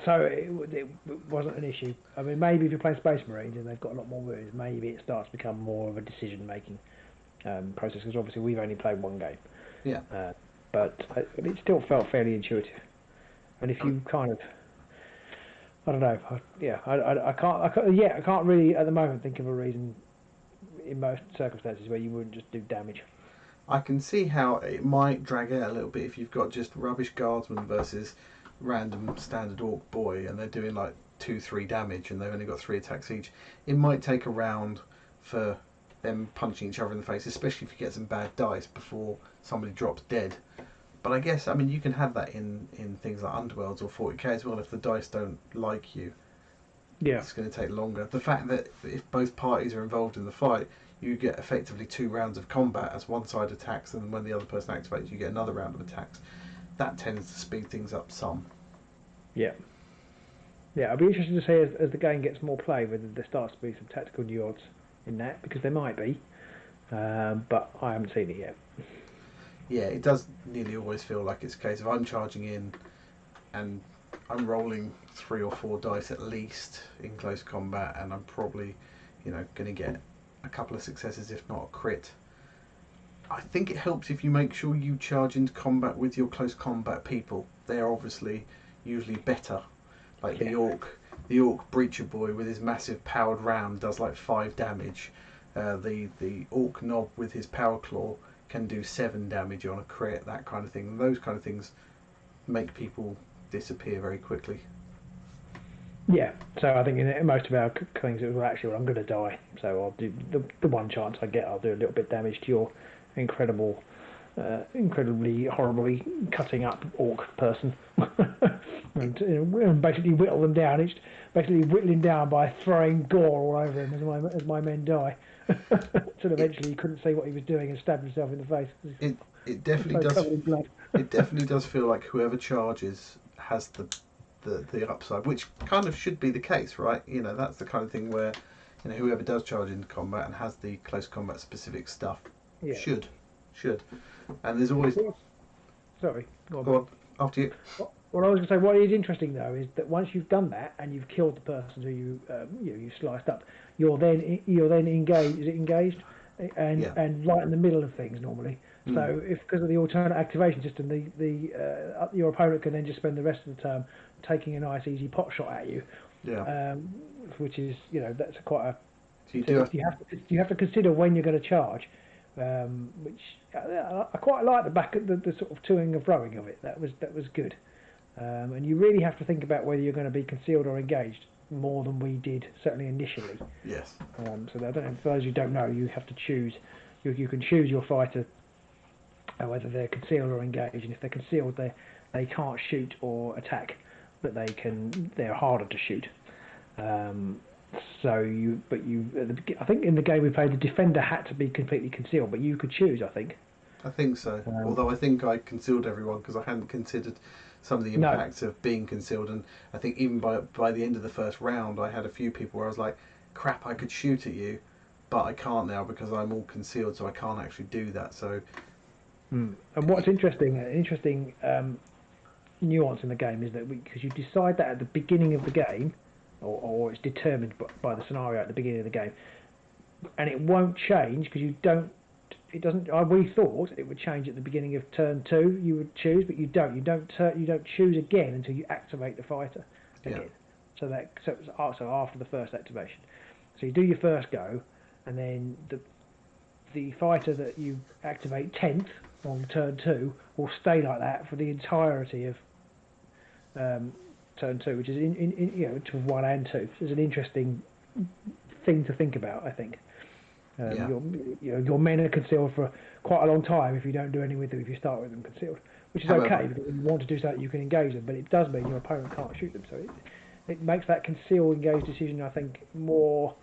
S2: So it wasn't an issue. I mean, maybe if you're playing Space Marines and they've got a lot more wounds, maybe it starts to become more of a decision making process, because obviously we've only played 1 game.
S1: Yeah.
S2: But it still felt fairly intuitive. And if you kind of, I don't know, I can't really at the moment think of a reason in most circumstances where you wouldn't just do damage.
S1: I can see how it might drag out a little bit if you've got just rubbish guardsmen versus random standard orc boy, and they're doing like 2-3 damage and they've only got 3 attacks each. It might take a round for them punching each other in the face, especially if you get some bad dice before somebody drops dead. But I guess, I mean, you can have that in things like Underworlds or 40k as well. If the dice don't like you, it's going to take longer. The fact that if both parties are involved in the fight, you get effectively 2 rounds of combat as one side attacks, and when the other person activates, you get another round of attacks. That tends to speed things up some. Yeah,
S2: I'll be interested to see as the game gets more play whether there starts to be some tactical nuance in that, because there might be, but I haven't seen it yet.
S1: Yeah, it does nearly always feel like it's a case of I'm charging in, and I'm rolling 3 or 4 dice at least in close combat, and I'm probably, going to get a couple of successes, if not a crit. I think it helps if you make sure you charge into combat with your close combat people. They're obviously usually better. Like the orc breacher boy with his massive powered ram does like 5 damage. The orc knob with his power claw can do 7 damage on a crit, that kind of thing. And those kind of things make people disappear very quickly.
S2: Yeah, so I think in most of our things it was actually, well, I'm going to die, so I'll do the one chance I get, I'll do a little bit of damage to your incredibly horribly cutting up orc person, and basically whittle them down. It's basically whittling down by throwing gore all over him as my men die. So eventually he couldn't see what he was doing and stabbed himself in the face.
S1: It definitely does. It definitely does feel like whoever charges has the upside, which kind of should be the case, right? That's the kind of thing where whoever does charge into combat and has the close combat specific stuff should. And there's always.
S2: Sorry.
S1: Go on. After you.
S2: Well, I was going to say, what is interesting though is that once you've done that and you've killed the person who you sliced up, you're then engaged. Is it engaged? And right in the middle of things normally. So if because of the alternate activation system, your opponent can then just spend the rest of the turn taking a nice easy pot shot at you. Yeah. Which is that's quite a. So you have to consider when you're going to charge. Which I quite like the sort of toing and froing of it. That was good. And you really have to think about whether you're going to be concealed or engaged more than we did, certainly initially.
S1: Yes.
S2: So I don't know, for those who don't know, you have to choose. You can choose your fighter whether they're concealed or engaged, and if they're concealed, they can't shoot or attack, but they're harder to shoot. I think in the game we played, the defender had to be completely concealed, but you could choose, I think.
S1: I think so. Although I think I concealed everyone because I hadn't considered some of the impacts of being concealed, and I think even by the end of the first round, I had a few people where I was like, "Crap, I could shoot at you, but I can't now because I'm all concealed, so I can't actually do that." So.
S2: And what's interesting nuance in the game is that because you decide that at the beginning of the game, or it's determined by the scenario at the beginning of the game, and it won't change because you don't. It doesn't. We thought it would change at the beginning of turn 2. You would choose, but you don't. You don't choose again until you activate the fighter again. Yeah. So after the first activation, so you do your first go, and then the fighter that you activate 10th on turn 2 will stay like that for the entirety of turn 2, which is to 1 and 2. It's an interesting thing to think about, I think. Your men are concealed for quite a long time if you don't do anything with them, if you start with them concealed, which is okay because if you want to do something you can engage them, but it does mean your opponent can't shoot them, so it makes that conceal engage decision, I think, more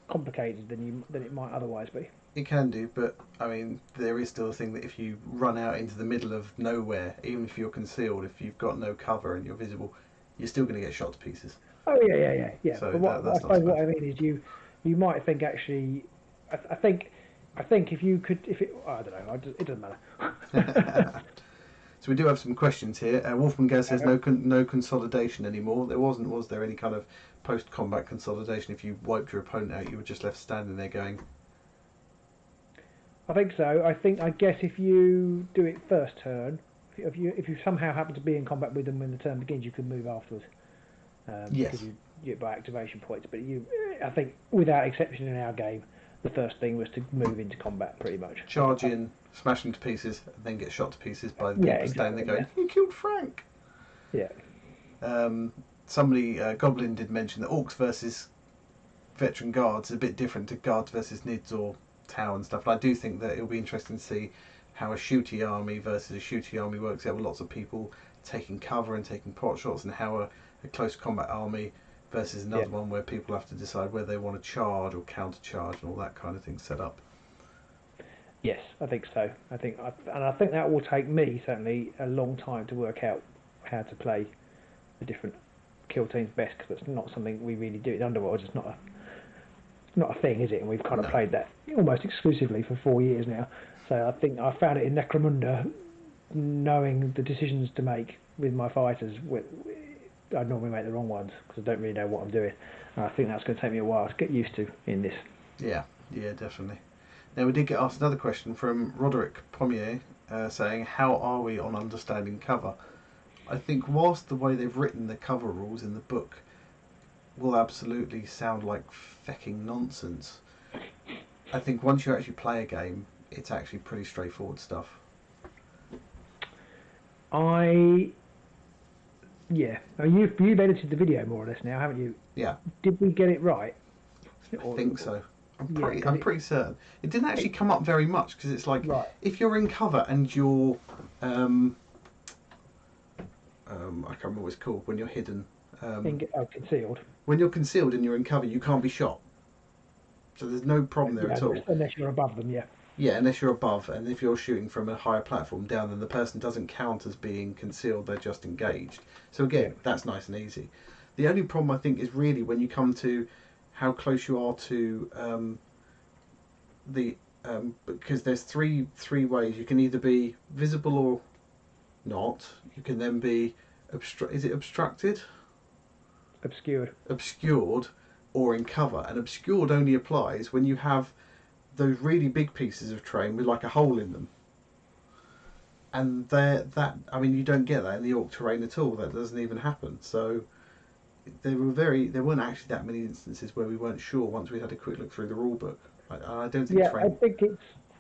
S2: complicated than it might otherwise be.
S1: It can do, but I mean there is still a thing that if you run out into the middle of nowhere, even if you're concealed, if you've got no cover and you're visible, you're still going to get shot to pieces.
S2: Oh yeah. So but what I mean is you might think actually. I think if I don't know, it doesn't matter.
S1: So we do have some questions here. Wolfman Gaz says no consolidation anymore. Was there any kind of post-combat consolidation? If you wiped your opponent out, you were just left standing there going.
S2: I think so. I guess if you do it first turn, if you somehow happen to be in combat with them when the turn begins, you can move afterwards.
S1: Yes.
S2: Because you by activation points, but I think without exception in our game, the first thing was to move into combat, pretty much.
S1: Charge in, smash them to pieces, and then get shot to pieces by the people standing there going, "You killed Frank!"
S2: Yeah.
S1: Somebody, Goblin did mention that Orcs versus Veteran Guards is a bit different to Guards versus Nids or Tau and stuff. And I do think that it'll be interesting to see how a shooty army versus a shooty army works. You have lots of people taking cover and taking pot shots, and how a close combat army versus another one where people have to decide whether they want to charge or counter charge and all that kind of thing set up.
S2: Yes, I think so. I think that will take me certainly a long time to work out how to play the different kill teams best, because it's not something we really do in Underworlds. It's not a thing, is it? And we've kind of played that almost exclusively for 4 years now. So I think I found it in Necromunda, knowing the decisions to make with my fighters I normally make the wrong ones because I don't really know what I'm doing. And I think that's going to take me a while to get used to in this.
S1: Yeah, definitely. Now we did get asked another question from Roderick Pommier saying, how are we on understanding cover? I think whilst the way they've written the cover rules in the book will absolutely sound like fecking nonsense, I think once you actually play a game, it's actually pretty straightforward stuff.
S2: Yeah. Now you've edited the video more or less now, haven't you?
S1: Yeah.
S2: Did we get it right?
S1: I think so. I'm pretty certain. It didn't actually come up very much because it's like if you're in cover and you're I can't remember what it's called when you're hidden.
S2: Concealed.
S1: When you're concealed and you're in cover, you can't be shot. So there's no problem there at all.
S2: Unless you're above them, yeah.
S1: Yeah, unless you're above, and if you're shooting from a higher platform down, then the person doesn't count as being concealed, they're just engaged. So again, that's nice and easy. The only problem I think is really when you come to how close you are to because there's three ways. You can either be visible or not. You can then be obstructed? Obscured or in cover. And obscured only applies when you have those really big pieces of terrain with like a hole in them. And you don't get that in the Orc terrain at all. That doesn't even happen. So there weren't actually that many instances where we weren't sure once we had a quick look through the rule book. I don't think.
S2: Yeah, I think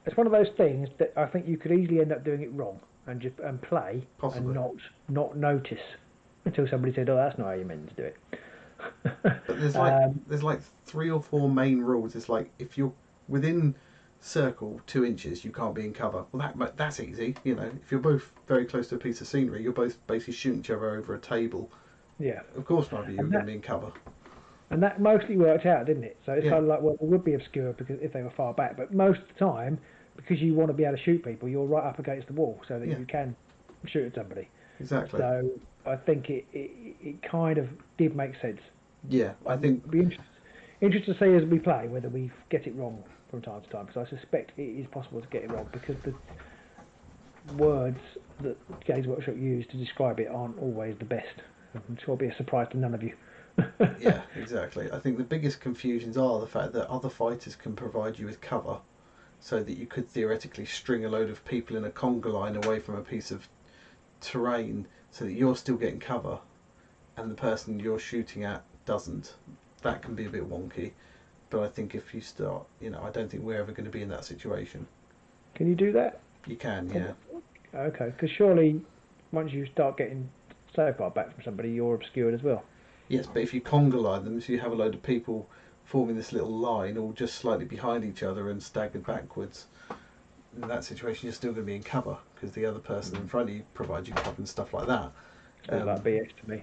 S2: it's one of those things that I think you could easily end up doing it wrong and play
S1: Possibly.
S2: And not notice until somebody said, "Oh, that's not how you meant to do it."
S1: But there's like 3 or 4 main rules. It's like if you're within circle 2 inches, you can't be in cover. Well, that's easy. If you're both very close to a piece of scenery, you're both basically shooting each other over a table.
S2: Yeah.
S1: Of course, maybe you're going to be in cover.
S2: And that mostly worked out, didn't it? So it's kind of like, well, it would be obscure because if they were far back, but most of the time, because you want to be able to shoot people, you're right up against the wall so that you can shoot at somebody.
S1: Exactly.
S2: So I think it kind of did make sense.
S1: Yeah, I think.
S2: It'd be interesting to see as we play whether we get it wrong from time to time, because I suspect it is possible to get it wrong because the words that Games Workshop use to describe it aren't always the best. I'm sure it'll be a surprise to none of you.
S1: Yeah, exactly. I think the biggest confusions are the fact that other fighters can provide you with cover, so that you could theoretically string a load of people in a conga line away from a piece of terrain, so that you're still getting cover, and the person you're shooting at doesn't. That can be a bit wonky, but I think if you start, I don't think we're ever going to be in that situation.
S2: Can you do that?
S1: You can, yeah.
S2: Okay, because surely once you start getting so far back from somebody, you're obscured as well.
S1: Yes, but if you conga line them, so you have a load of people forming this little line, all just slightly behind each other and staggered backwards, in that situation you're still going to be in cover because the other person in front of you provides you cover and stuff like that.
S2: That BS to me.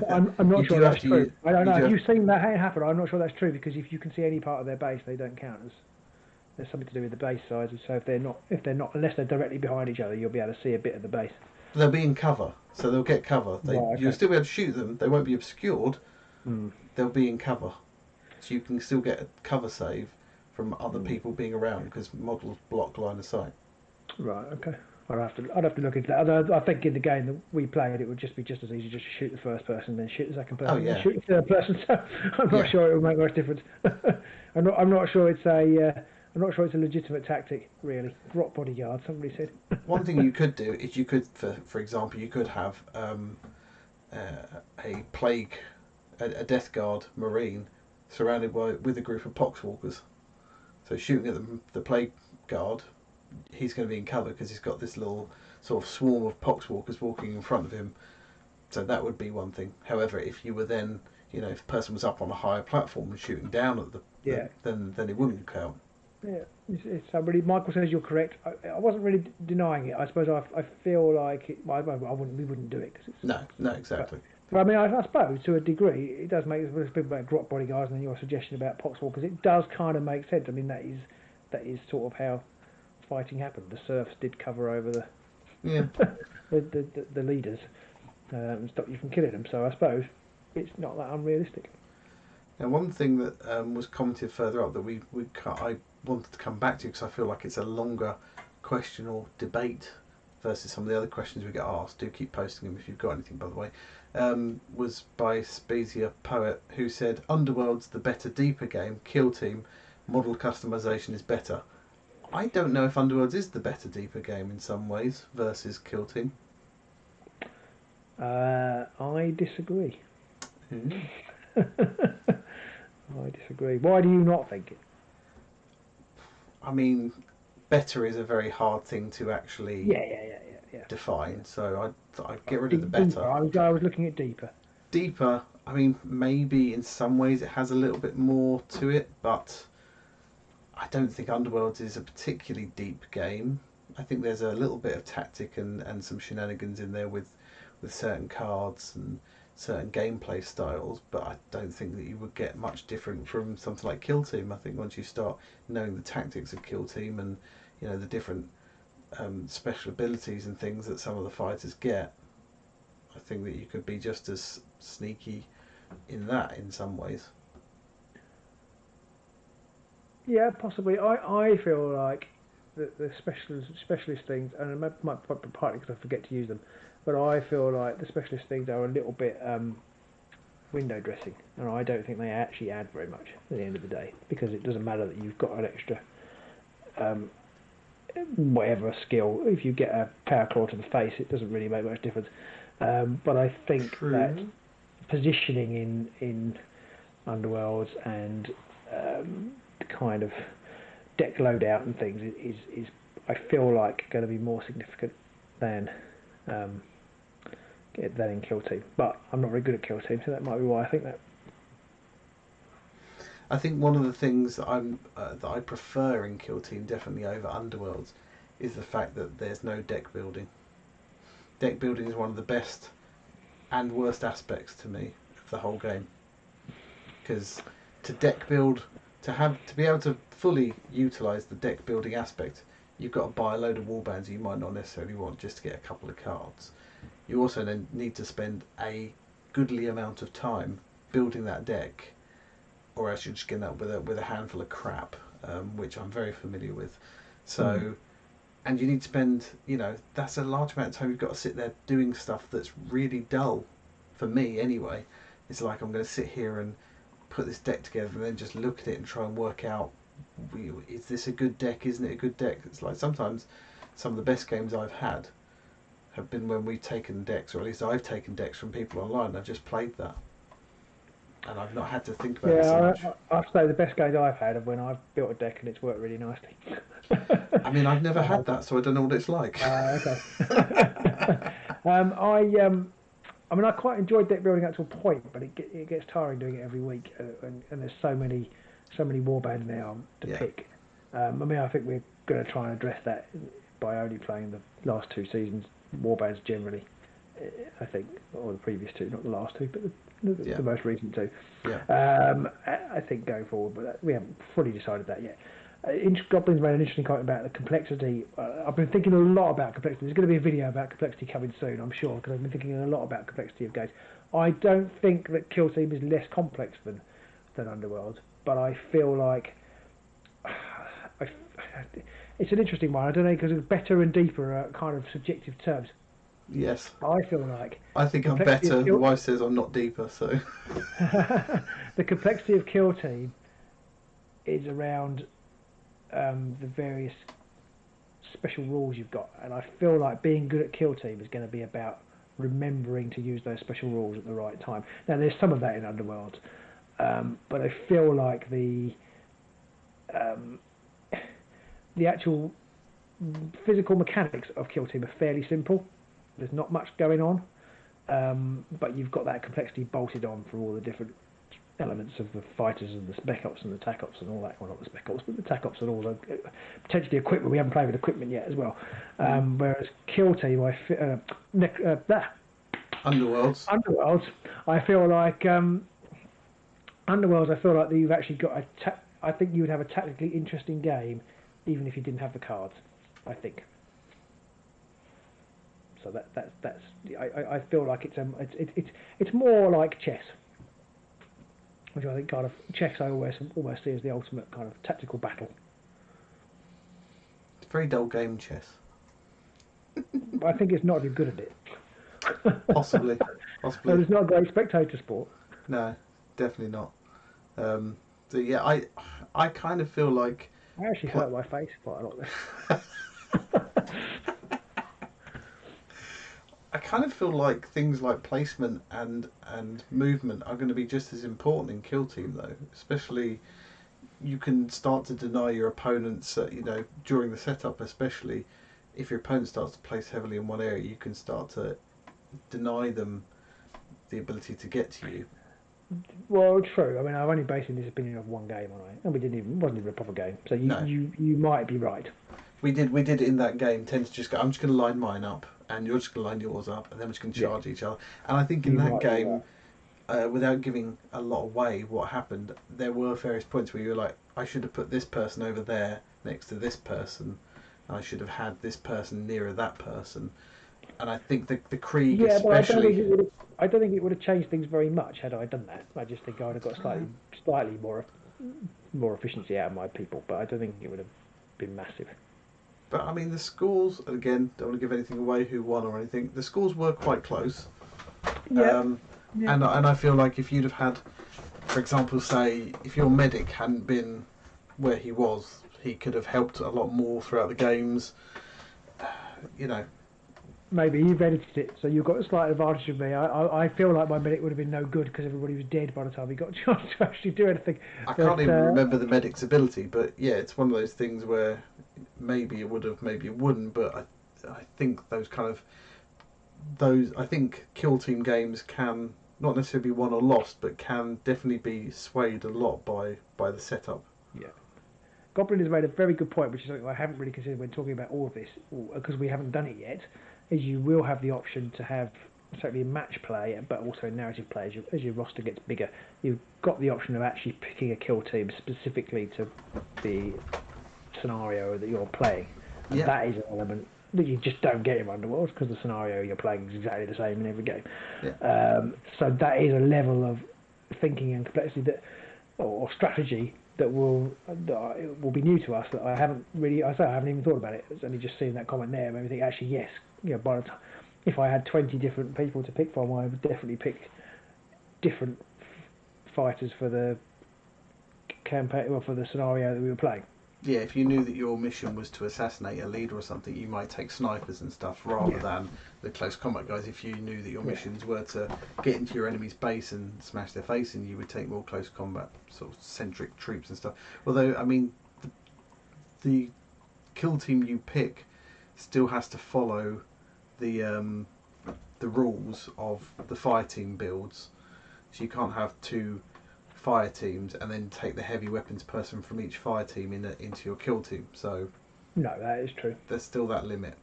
S2: I'm not sure that's true. I don't know. Have you seen that happen? I'm not sure that's true because if you can see any part of their base, they don't count as. There's something to do with the base size. So if they're not, unless they're directly behind each other, you'll be able to see a bit of the base.
S1: They'll be in cover, so they'll get cover. You'll still be able to shoot them. They won't be obscured. They'll be in cover, so you can still get a cover save from other people being around because models block line of sight.
S2: Right. Okay. I'd have to look into that. I think in the game that we played, it would just be just as easy just to shoot the first person, then shoot the second person, then shoot the third person. So I'm not sure it will make much difference. I'm not sure it's a legitimate tactic, really. Rock bodyguard, somebody said.
S1: One thing you could do is you could, for example, you could have a plague, a death guard marine surrounded with a group of poxwalkers. So shooting at the plague guard, he's going to be in cover because he's got this little sort of swarm of poxwalkers walking in front of him. So that would be one thing. However, if you were then, if the person was up on a higher platform and shooting down at then it wouldn't count.
S2: Yeah, it's somebody. Michael says you're correct. I wasn't really denying it. I suppose I feel like we wouldn't do it because it's
S1: no, exactly.
S2: But I mean, I suppose to a degree it does make us speak about drop bodyguards and then your suggestion about poxwalkers. It does kind of make sense. I mean, that is sort of how fighting happened. The serfs did cover over the the leaders and stop you from killing them. So I suppose it's not that unrealistic.
S1: Now, one thing that was commented further up that I wanted to come back to because I feel like it's a longer question or debate versus some of the other questions we get asked. Do keep posting them if you've got anything, by the way. was by Spezia Poet, who said, Underworld's the better, deeper game. Kill Team, model customization is better. I don't know if Underworlds is the better, deeper game in some ways versus Kill Team.
S2: I disagree.
S1: Mm.
S2: I disagree. Why do you not think it?
S1: I mean, better is a very hard thing to actually define. So I'd get rid of the better.
S2: Deeper. I was looking at deeper.
S1: Deeper. I mean, maybe in some ways it has a little bit more to it, but I don't think Underworlds is a particularly deep game. I think there's a little bit of tactic and some shenanigans in there with certain cards and certain gameplay styles, but I don't think that you would get much different from something like Kill Team. I think once you start knowing the tactics of Kill Team and the different special abilities and things that some of the fighters get, I think that you could be just as sneaky in that in some ways.
S2: Yeah, possibly. I feel like the specialist things, and it might be partly because I forget to use them, but I feel like the specialist things are a little bit window dressing, and I don't think they actually add very much at the end of the day, because it doesn't matter that you've got an extra whatever skill. If you get a power claw to the face, it doesn't really make much difference. But I think that positioning in Underworlds and kind of deck loadout and things is I feel like going to be more significant than in Kill Team. But I'm not very good at Kill Team, so that might be why I think that.
S1: I think one of the things that I prefer in Kill Team definitely over Underworlds is the fact that there's no deck building. Deck building is one of the best and worst aspects to me of the whole game, because to deck build, to be able to fully utilise the deck building aspect, you've got to buy a load of warbands you might not necessarily want just to get a couple of cards. You also then need to spend a goodly amount of time building that deck, or else you're just getting up with a handful of crap, which I'm very familiar with. So, and you need to spend, that's a large amount of time you've got to sit there doing stuff that's really dull, for me anyway. It's like I'm going to sit here and put this deck together and then just look at it and try and work out, is this a good deck, isn't it a good deck? It's like sometimes some of the best games I've had have been when we've taken decks, or at least I've taken decks from people online and I've just played that. And I've not had to think about it so much.
S2: I have to say the best games I've had are when I've built a deck and it's worked really nicely.
S1: I mean, I've never had that, so I don't know what it's like.
S2: Okay. I mean, I quite enjoyed deck building up to a point, but it gets tiring doing it every week, and there's so many warbands now to pick. I mean, I think we're going to try and address that by only playing the last two seasons warbands generally. I think, or the previous two, not the last two, but the most recent two.
S1: Yeah.
S2: I think going forward, but we haven't fully decided that yet. Goblin's made an interesting comment about the complexity. I've been thinking a lot about complexity. There's going to be a video about complexity coming soon, I'm sure, because I've been thinking a lot about complexity of games. I don't think that Kill Team is less complex than Underworld, but I feel like it's an interesting one. I don't know, because better and deeper are kind of subjective terms.
S1: Yes.
S2: I feel like
S1: I think I'm better. My wife says I'm not deeper, so
S2: the complexity of Kill Team is around the various special rules you've got, and I feel like being good at Kill Team is going to be about remembering to use those special rules at the right time. Now there's some of that in Underworld, but I feel like the actual physical mechanics of Kill Team are fairly simple. There's not much going on, but you've got that complexity bolted on for all the different elements of the fighters and the spec ops and the tac ops and all that. Well, not the spec ops, but the tac ops and all the potentially equipment. We haven't played with equipment yet as well. Whereas Kill Team,
S1: Underworlds,
S2: I feel like you've actually got I think you would have a tactically interesting game, even if you didn't have the cards. I think. So that's I feel like it's more like chess, which I think kind of chess I almost see as the ultimate kind of tactical battle.
S1: It's a very dull game, chess.
S2: But I think it's not if you're good at it.
S1: Possibly.
S2: So it's not a great spectator sport.
S1: No, definitely not. So yeah, I kind of feel like
S2: I actually hurt my face quite a lot there.
S1: I kind of feel like things like placement and movement are going to be just as important in Kill Team though. Especially, you can start to deny your opponents. During the setup, especially if your opponent starts to place heavily in one area, you can start to deny them the ability to get to you.
S2: Well, true. I mean, I've only based this opinion of one game on it, and wasn't even a proper game. So you might be right.
S1: We did in that game tend to just go, I'm just going to line mine up, and you're just going to line yours up, and then we're just going to charge each other. And I think in that game, without giving a lot away, what happened, there were various points where you were like, I should have put this person over there next to this person. I should have had this person nearer that person. And I think the Krieg especially...
S2: But I don't think it would have changed things very much had I done that. I just think I would have got slightly more efficiency out of my people, but I don't think it would have been massive.
S1: But I mean, the scores, again, don't want to give anything away who won or anything, the scores were quite close.
S2: Yeah.
S1: And I feel like if you'd have had, for example, say, if your medic hadn't been where he was, he could have helped a lot more throughout the games.
S2: Maybe you've edited it, so you've got a slight advantage of me. I feel like my medic would have been no good because everybody was dead by the time he got a chance to actually do anything.
S1: I can't even remember the medic's ability, but yeah, it's one of those things where maybe it would have, maybe it wouldn't, but I think I think Kill Team games can not necessarily be won or lost, but can definitely be swayed a lot by the setup.
S2: Yeah. Goblin has made a very good point, which is something I haven't really considered when talking about all of this, because we haven't done it yet, is you will have the option to have certainly match play, but also narrative play as your roster gets bigger. You've got the option of actually picking a kill team specifically to the scenario that you're playing. And that is an element that you just don't get in Underworlds because the scenario you're playing is exactly the same in every game.
S1: Yeah.
S2: So that is a level of thinking and complexity or strategy that will be new to us that I haven't even thought about it. It's only just seeing that comment there made me think actually yes. By the time, if I had 20 different people to pick from, I would definitely pick different fighters for the campaign or for the scenario that we were playing.
S1: Yeah, if you knew that your mission was to assassinate a leader or something, you might take snipers and stuff rather than the close combat guys. If you knew that your missions were to get into your enemy's base and smash their face in, you would take more close combat sort of centric troops and stuff. Although, I mean, the kill team you pick still has to follow the rules of the fire team builds. So you can't have two fire teams and then take the heavy weapons person from each fire team into your kill team. So
S2: no, that is true.
S1: There's still that limit.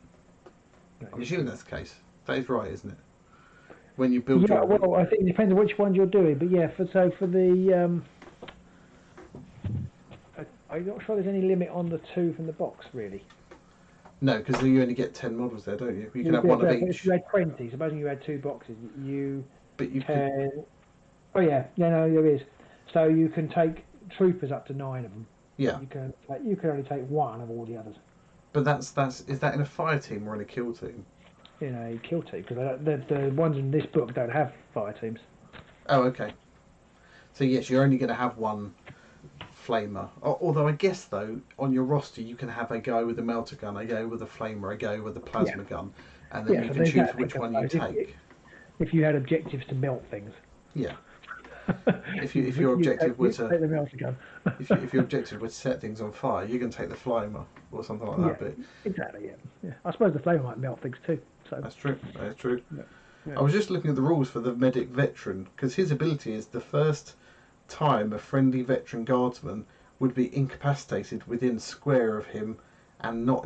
S1: I'm assuming that's the case. That is right, isn't it? When you build your...
S2: well, I think it depends on which ones you're doing, but yeah, for the I'm not sure there's any limit on the two from the box really.
S1: No, because you only get 10 models there, don't you? You can have one of each.
S2: If you had 20, supposing you had two boxes,
S1: But you
S2: can... Oh yeah, no, there is. So you can take troopers up to 9 of them.
S1: Yeah.
S2: You can only take one of all the others.
S1: But is that in a fire team or in a kill team?
S2: In a kill team, because the ones in this book don't have fire teams.
S1: Oh, okay. So yes, you're only going to have one flamer. Although I guess though, on your roster you can have a guy with a melter gun, a guy with a flamer, a guy with a plasma gun, and then you can choose which one you take.
S2: If you had objectives to melt things.
S1: Yeah. If your objective was to if your objective was to set things on fire, you can take the flamer or something like that. But
S2: exactly. Yeah. I suppose the flamer might melt things too. So
S1: that's true. That's true.
S2: Yeah.
S1: I was just looking at the rules for the medic veteran because his ability is the first time a friendly veteran guardsman would be incapacitated within square of him and not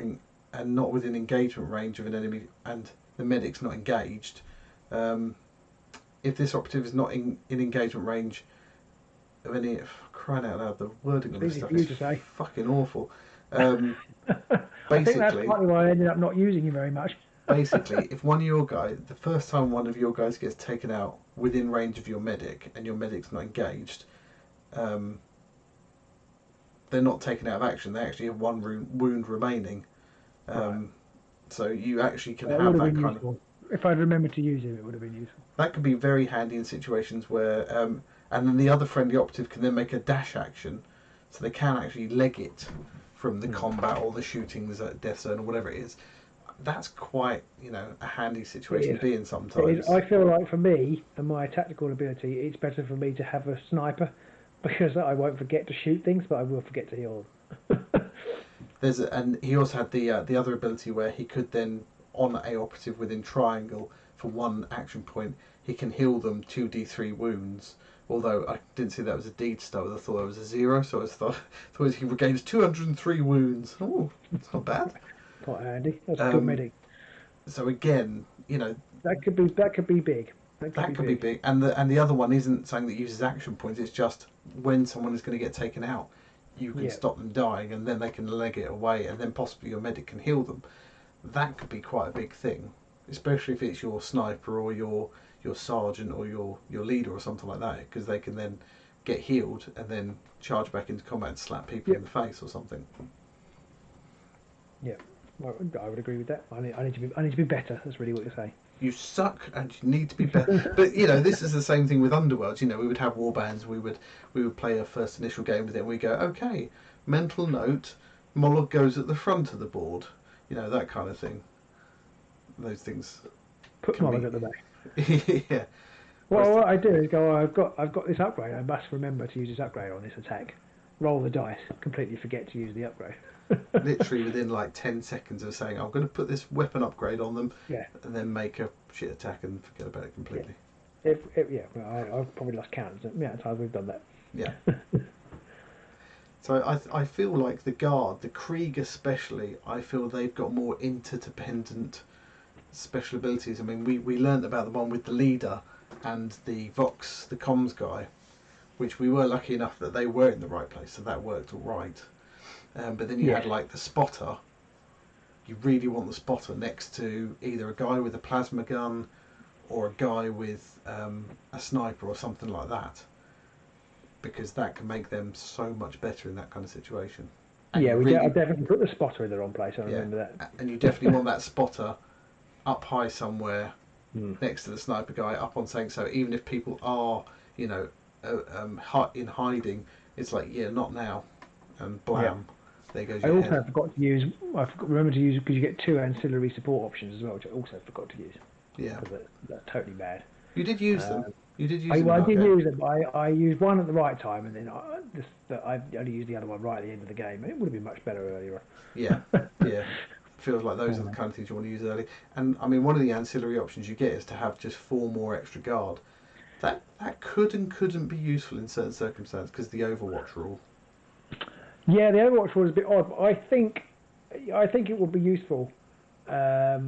S1: within engagement range of an enemy, and the medic's not engaged. If this operative is not in engagement range of any... Crying out loud, the wording of this stuff is fucking awful. Basically,
S2: I think that's partly why I ended up not using you very much.
S1: Basically, if one of your guys, the first time one of your guys gets taken out within range of your medic and your medic's not engaged, they're not taken out of action. They actually have one wound remaining. Right. So you actually can have that kind of...
S2: If I'd remembered to use him, it would have been useful.
S1: That could be very handy in situations where, and then the other friendly operative can then make a dash action, so they can actually leg it from the combat or the shooting, the death zone or whatever it is. That's quite, a handy situation to be in sometimes.
S2: I feel like for me and my tactical ability, it's better for me to have a sniper because I won't forget to shoot things, but I will forget to heal them.
S1: And he also had the other ability where he could then, on a operative within triangle for one action point, he can heal them 2d3 wounds. Although I didn't see that was a D to start with, I thought that was a 0, so I thought he regains 203 wounds. Oh, it's not bad.
S2: Quite handy. That's a good medic.
S1: So again,
S2: that could be big.
S1: That could be big. And the other one isn't something that uses action points. It's just when someone is going to get taken out, you can stop them dying, and then they can leg it away, and then possibly your medic can heal them. That could be quite a big thing, especially if it's your sniper or your sergeant or your leader or something like that, because they can then get healed and then charge back into combat and slap people in the face or something.
S2: Yeah, well, I would agree with that. I need to be better. That's really what you're saying.
S1: You suck and you need to be better. But this is the same thing with Underworlds. We would have warbands. We would play a first initial game with it, and we go, okay, mental note, Moloch goes at the front of the board. That kind of thing. Those things.
S2: Put Moloch at the back.
S1: Yeah.
S2: Well, what I do is go, I've got this upgrade. I must remember to use this upgrade on this attack. Roll the dice. Completely forget to use the upgrade.
S1: Literally within like 10 seconds of saying, I'm going to put this weapon upgrade on them, and then make a shit attack and forget about it completely.
S2: I've probably lost count. Yeah, times we've done that.
S1: Yeah. So I feel like the Guard, the Krieg especially, I feel they've got more interdependent special abilities. I mean, we learned about the one with the leader and the Vox, the comms guy, which we were lucky enough that they were in the right place, so that worked all right. But then you had like the spotter. You really want the spotter next to either a guy with a plasma gun or a guy with a sniper or something like that, because that can make them so much better in that kind of situation. And
S2: I definitely put the spotter in the wrong place. I remember that.
S1: And you definitely want that spotter up high somewhere next to the sniper guy, up on something. So even if people are, in hiding, it's like, not now, and blam. Yeah. There goes your head.
S2: Remember to use, because you get 2 ancillary support options as well, which I also forgot to use.
S1: Yeah.
S2: Because that's totally bad.
S1: You did use them. You did use
S2: them.
S1: I
S2: did use them. I used one at the right time, and then I only used the other one right at the end of the game. And it would have been much better earlier.
S1: Yeah, yeah. Feels like those are the kind of things you want to use early. And I mean, one of the ancillary options you get is to have just 4 more extra guard. That could and couldn't be useful in certain circumstances because the Overwatch rule.
S2: Yeah, the Overwatch rule is a bit odd, but I think it would be useful. I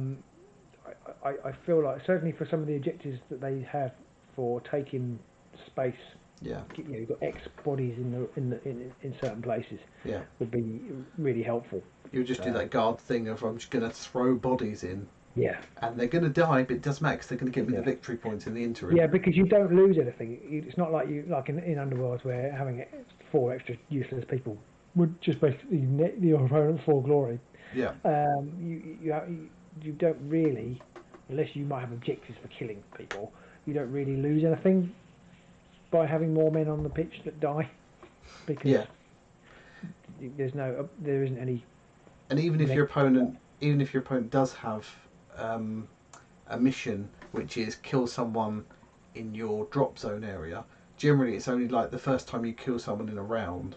S2: feel like certainly for some of the objectives that they have for taking space.
S1: Yeah.
S2: You've got X bodies in certain places.
S1: Yeah.
S2: Would be really helpful.
S1: You would just do that guard thing of I'm just going to throw bodies in.
S2: Yeah.
S1: And they're going to die, but it doesn't matter because they're going to give me the victory points in the interim.
S2: Yeah, because you don't lose anything. It's not like in Underworlds where having 4 extra useless people would just basically net your opponent for glory.
S1: Yeah.
S2: You don't really, unless you might have objectives for killing people, you don't really lose anything by having more men on the pitch that die, because there isn't any.
S1: And even if your opponent does have a mission which is kill someone in your drop zone area, generally it's only like the first time you kill someone in a round.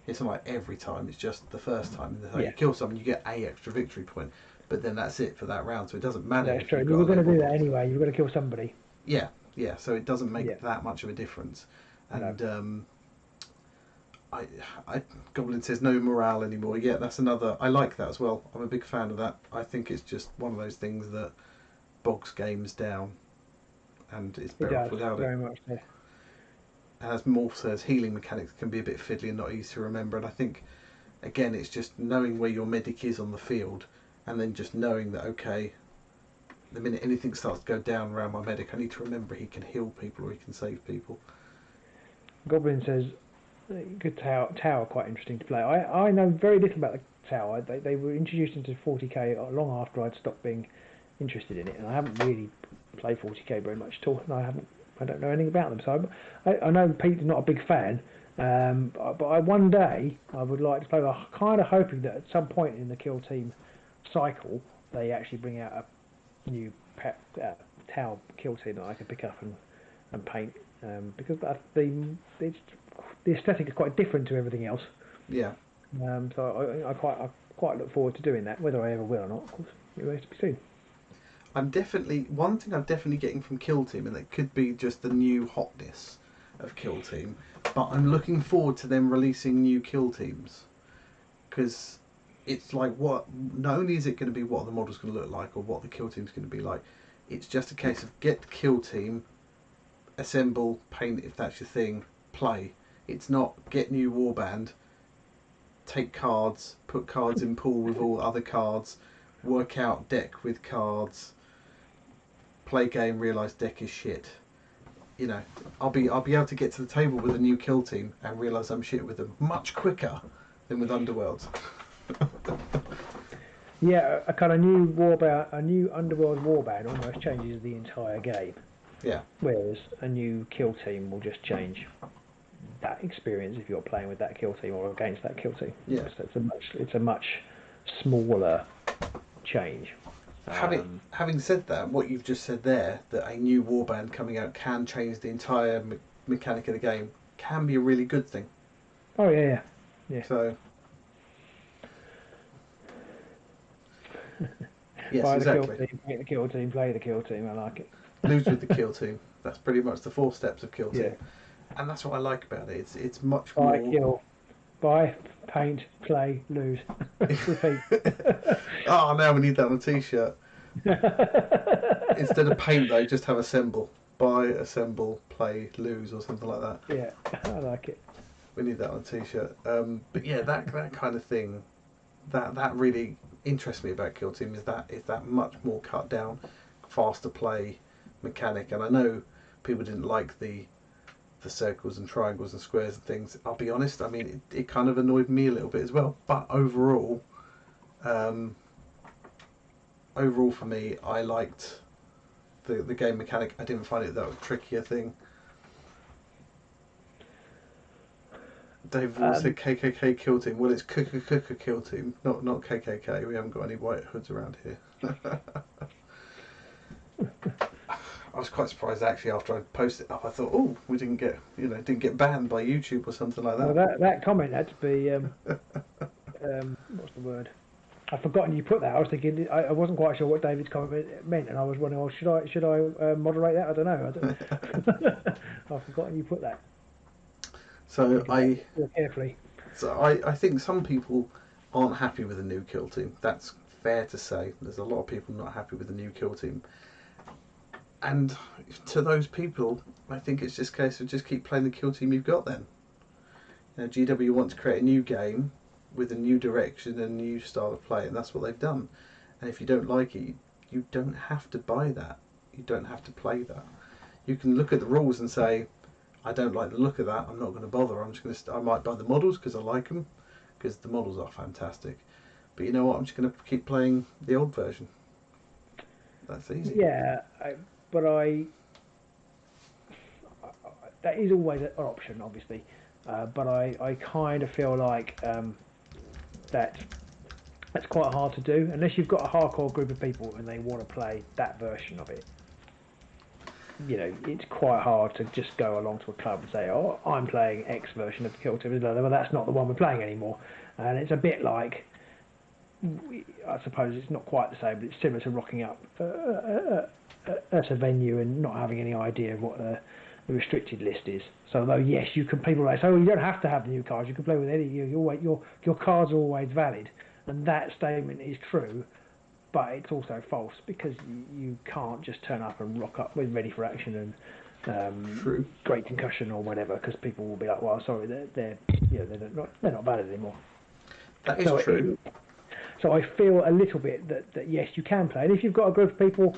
S1: It's not like every time, it's just the first time. You kill someone, you get a extra victory point, but then that's it for that round, so it doesn't matter.
S2: That's true. You were going to do that anyway. You've got to kill somebody.
S1: Yeah, so it doesn't make that much of a difference. And Goblin says no morale anymore. Yeah, that's another. I like that as well. I'm a big fan of that. I think it's just one of those things that bogs games down, and it's better off without it.
S2: Very much so.
S1: And as Morph says, healing mechanics can be a bit fiddly and not easy to remember. And I think, again, it's just knowing where your medic is on the field, and then just knowing that, okay, the minute anything starts to go down around my medic, I need to remember he can heal people or he can save people.
S2: Goblin says, good tower, quite interesting to play. I know very little about the tower. They were introduced into 40k long after I'd stopped being interested in it, and I haven't really played 40k very much at all, and I don't know anything about them. So I know Pete's not a big fan, but one day I would like to play. I'm kind of hoping that at some point in the kill team cycle they actually bring out a new Tau kill team that I can pick up and paint, because the aesthetic is quite different to everything else.
S1: Yeah.
S2: So I quite look forward to doing that. Whether I ever will or not, of course, it remains to be seen.
S1: One thing I'm definitely getting from Kill Team, and it could be just the new hotness of Kill Team, but I'm looking forward to them releasing new Kill Teams, because it's like, not only is it going to be what the model's going to look like or what the Kill Team's going to be like, it's just a case of get the Kill Team, assemble, paint if that's your thing, play. It's not get new warband, take cards, put cards in pool with all other cards, work out deck with cards, play game, realise deck is shit. You know, I'll be able to get to the table with a new Kill Team and realise I'm shit with them much quicker than with Underworlds.
S2: Yeah, a kind of a new Underworld warband almost changes the entire game.
S1: Yeah.
S2: Whereas a new Kill Team will just change that experience if you're playing with that Kill Team or against that Kill Team.
S1: Yeah.
S2: So it's a much smaller change.
S1: Having said that, what you've just said there, that a new warband coming out can change the entire mechanic of the game, can be a really good thing.
S2: Oh yeah.
S1: So yes,
S2: buy
S1: exactly.
S2: the Kill Team, make the Kill Team, play the Kill Team. I like it.
S1: Lose with the Kill Team. That's pretty much the 4 steps of Kill Team.
S2: Yeah.
S1: And that's what I like about it. It's much
S2: Buy,
S1: more.
S2: kill, buy, paint, play, lose, repeat.
S1: Oh, now we need that on a T-shirt. Instead of paint, though, just have assemble. Buy, assemble, play, lose, or something like that.
S2: Yeah, I like it.
S1: We need that on a T-shirt. But yeah, that kind of thing, that really interests me about Kill Team is that much more cut down, faster play mechanic. And I know people didn't like the circles and triangles and squares and things. I'll be honest, I mean, it kind of annoyed me a little bit as well. But overall for me, I liked the game mechanic. I didn't find it that trickier thing. Dave Wall said KKK Kill Team. Well, it's KKK Kill Team, not KKK. We haven't got any white hoods around here. I was quite surprised actually after I posted it up. I thought, oh, we didn't get banned by YouTube or something like that.
S2: Well, that comment had to be what's the word? I've forgotten you put that. I was thinking I wasn't quite sure what David's comment meant, and I was wondering, well, should I moderate that? I don't know. I've forgotten you put that.
S1: So
S2: carefully.
S1: So I think some people aren't happy with the new Kill Team. That's fair to say. There's a lot of people not happy with the new Kill Team. And to those people, I think it's just a case of just keep playing the Kill Team you've got then. You know, GW want to create a new game with a new direction and a new style of play, and that's what they've done. And if you don't like it, you don't have to buy that. You don't have to play that. You can look at the rules and say, I don't like the look of that, I'm not going to bother. I'm just going to I might buy the models because I like them, because the models are fantastic. But you know what, I'm just going to keep playing the old version. That's easy.
S2: Yeah, but that is always an option, obviously. But I kind of feel like that's quite hard to do unless you've got a hardcore group of people and they want to play that version of it. You know, it's quite hard to just go along to a club and say, oh, I'm playing X version of the Kill Team. Well, that's not the one we're playing anymore. And it's a bit like, I suppose it's not quite the same, but it's similar to rocking up at a venue and not having any idea of what the restricted list is. So though, yes, you can, people say, oh, you don't have to have the new cards, you can play with any, your cards are always valid. And that statement is true, but it's also false because you can't just turn up and rock up with Ready for Action and Great Concussion or whatever, because people will be like, well, sorry, they're not valid anymore.
S1: That is true.
S2: So I feel a little bit that yes, you can play, and if you've got a group of people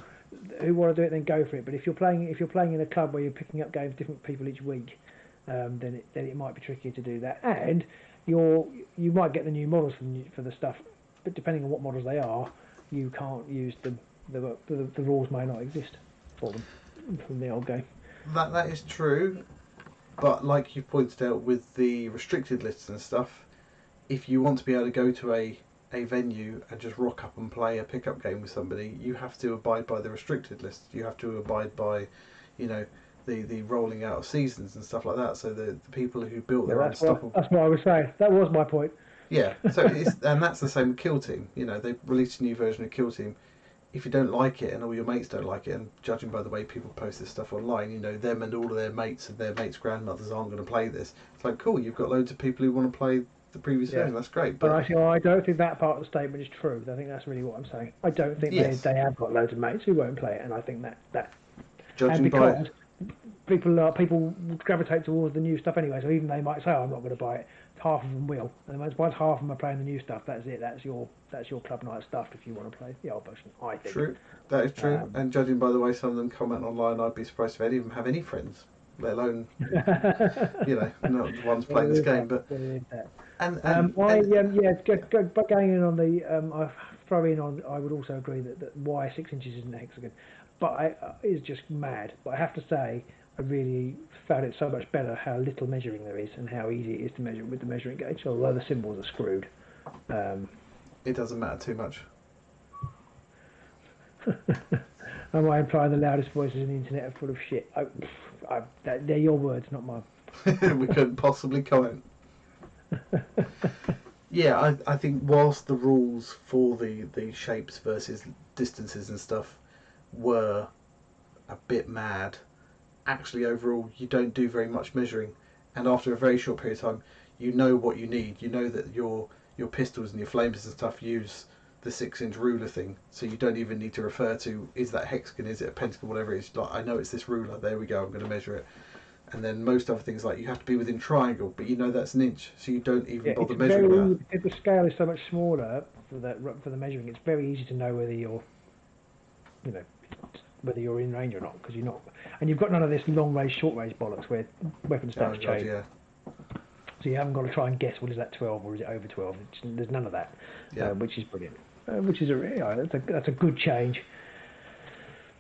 S2: who want to do it, then go for it. But if you're playing in a club where you're picking up games with different people each week, then it might be trickier to do that, and you might get the new models for the stuff, but depending on what models they are, you can't use them the rules may not exist for them from the old game.
S1: That is true, but like you pointed out with the restricted lists and stuff, if you want to be able to go to a venue and just rock up and play a pickup game with somebody, you have to abide by the restricted list. You have to abide by, the rolling out of seasons and stuff like that. So the people who built their unstoppable.
S2: That's what I was saying. That was my point.
S1: Yeah. So and that's the same with Kill Team. They've released a new version of Kill Team. If you don't like it and all your mates don't like it, and judging by the way people post this stuff online, them and all of their mates and their mates' grandmothers aren't going to play this. It's like, cool, you've got loads of people who want to play the previous version. That's great.
S2: But actually, I don't think that part of the statement is true. I think that's really what I'm saying. I don't think they have got loads of mates who won't play it, and I think that
S1: judging
S2: because people gravitate towards the new stuff anyway. So even they might say, "Oh, I'm not going to buy it," half of them will, and once half of them are playing the new stuff, that's it. That's your club night stuff if you want to play the old version. I think.
S1: True, that is true. And judging by the way some of them comment online, I'd be surprised if any of them have any friends, let alone not the ones playing this game. But
S2: going in on the I throw in on. I would also agree that why 6 inches isn't a hexagon, but is just mad. But I have to say, I really found it so much better how little measuring there is and how easy it is to measure with the measuring gauge. Although the symbols are screwed,
S1: it doesn't matter too much.
S2: Am I implying the loudest voices in the internet are full of shit? They're your words, not mine.
S1: We couldn't possibly comment. Yeah, I think whilst the rules for the shapes versus distances and stuff were a bit mad, actually overall you don't do very much measuring, and after a very short period of time you know what you need. You know that your pistols and your flames and stuff use the 6-inch ruler thing, so you don't even need to refer to, is that hexagon, is it a pentagon, whatever it is. Like, I know it's this ruler, there we go, I'm going to measure it. And then most other things, like you have to be within triangle, but you know that's an inch, so you don't even bother measuring that.
S2: If the scale is so much smaller for the measuring, it's very easy to know whether you're in range or not, because you're not, and you've got none of this long range, short range bollocks where weapon stats change.
S1: Yeah.
S2: So you haven't got to try and guess, well, is that 12 or is it over 12? There's none of that, which is brilliant. Which is that's a good change.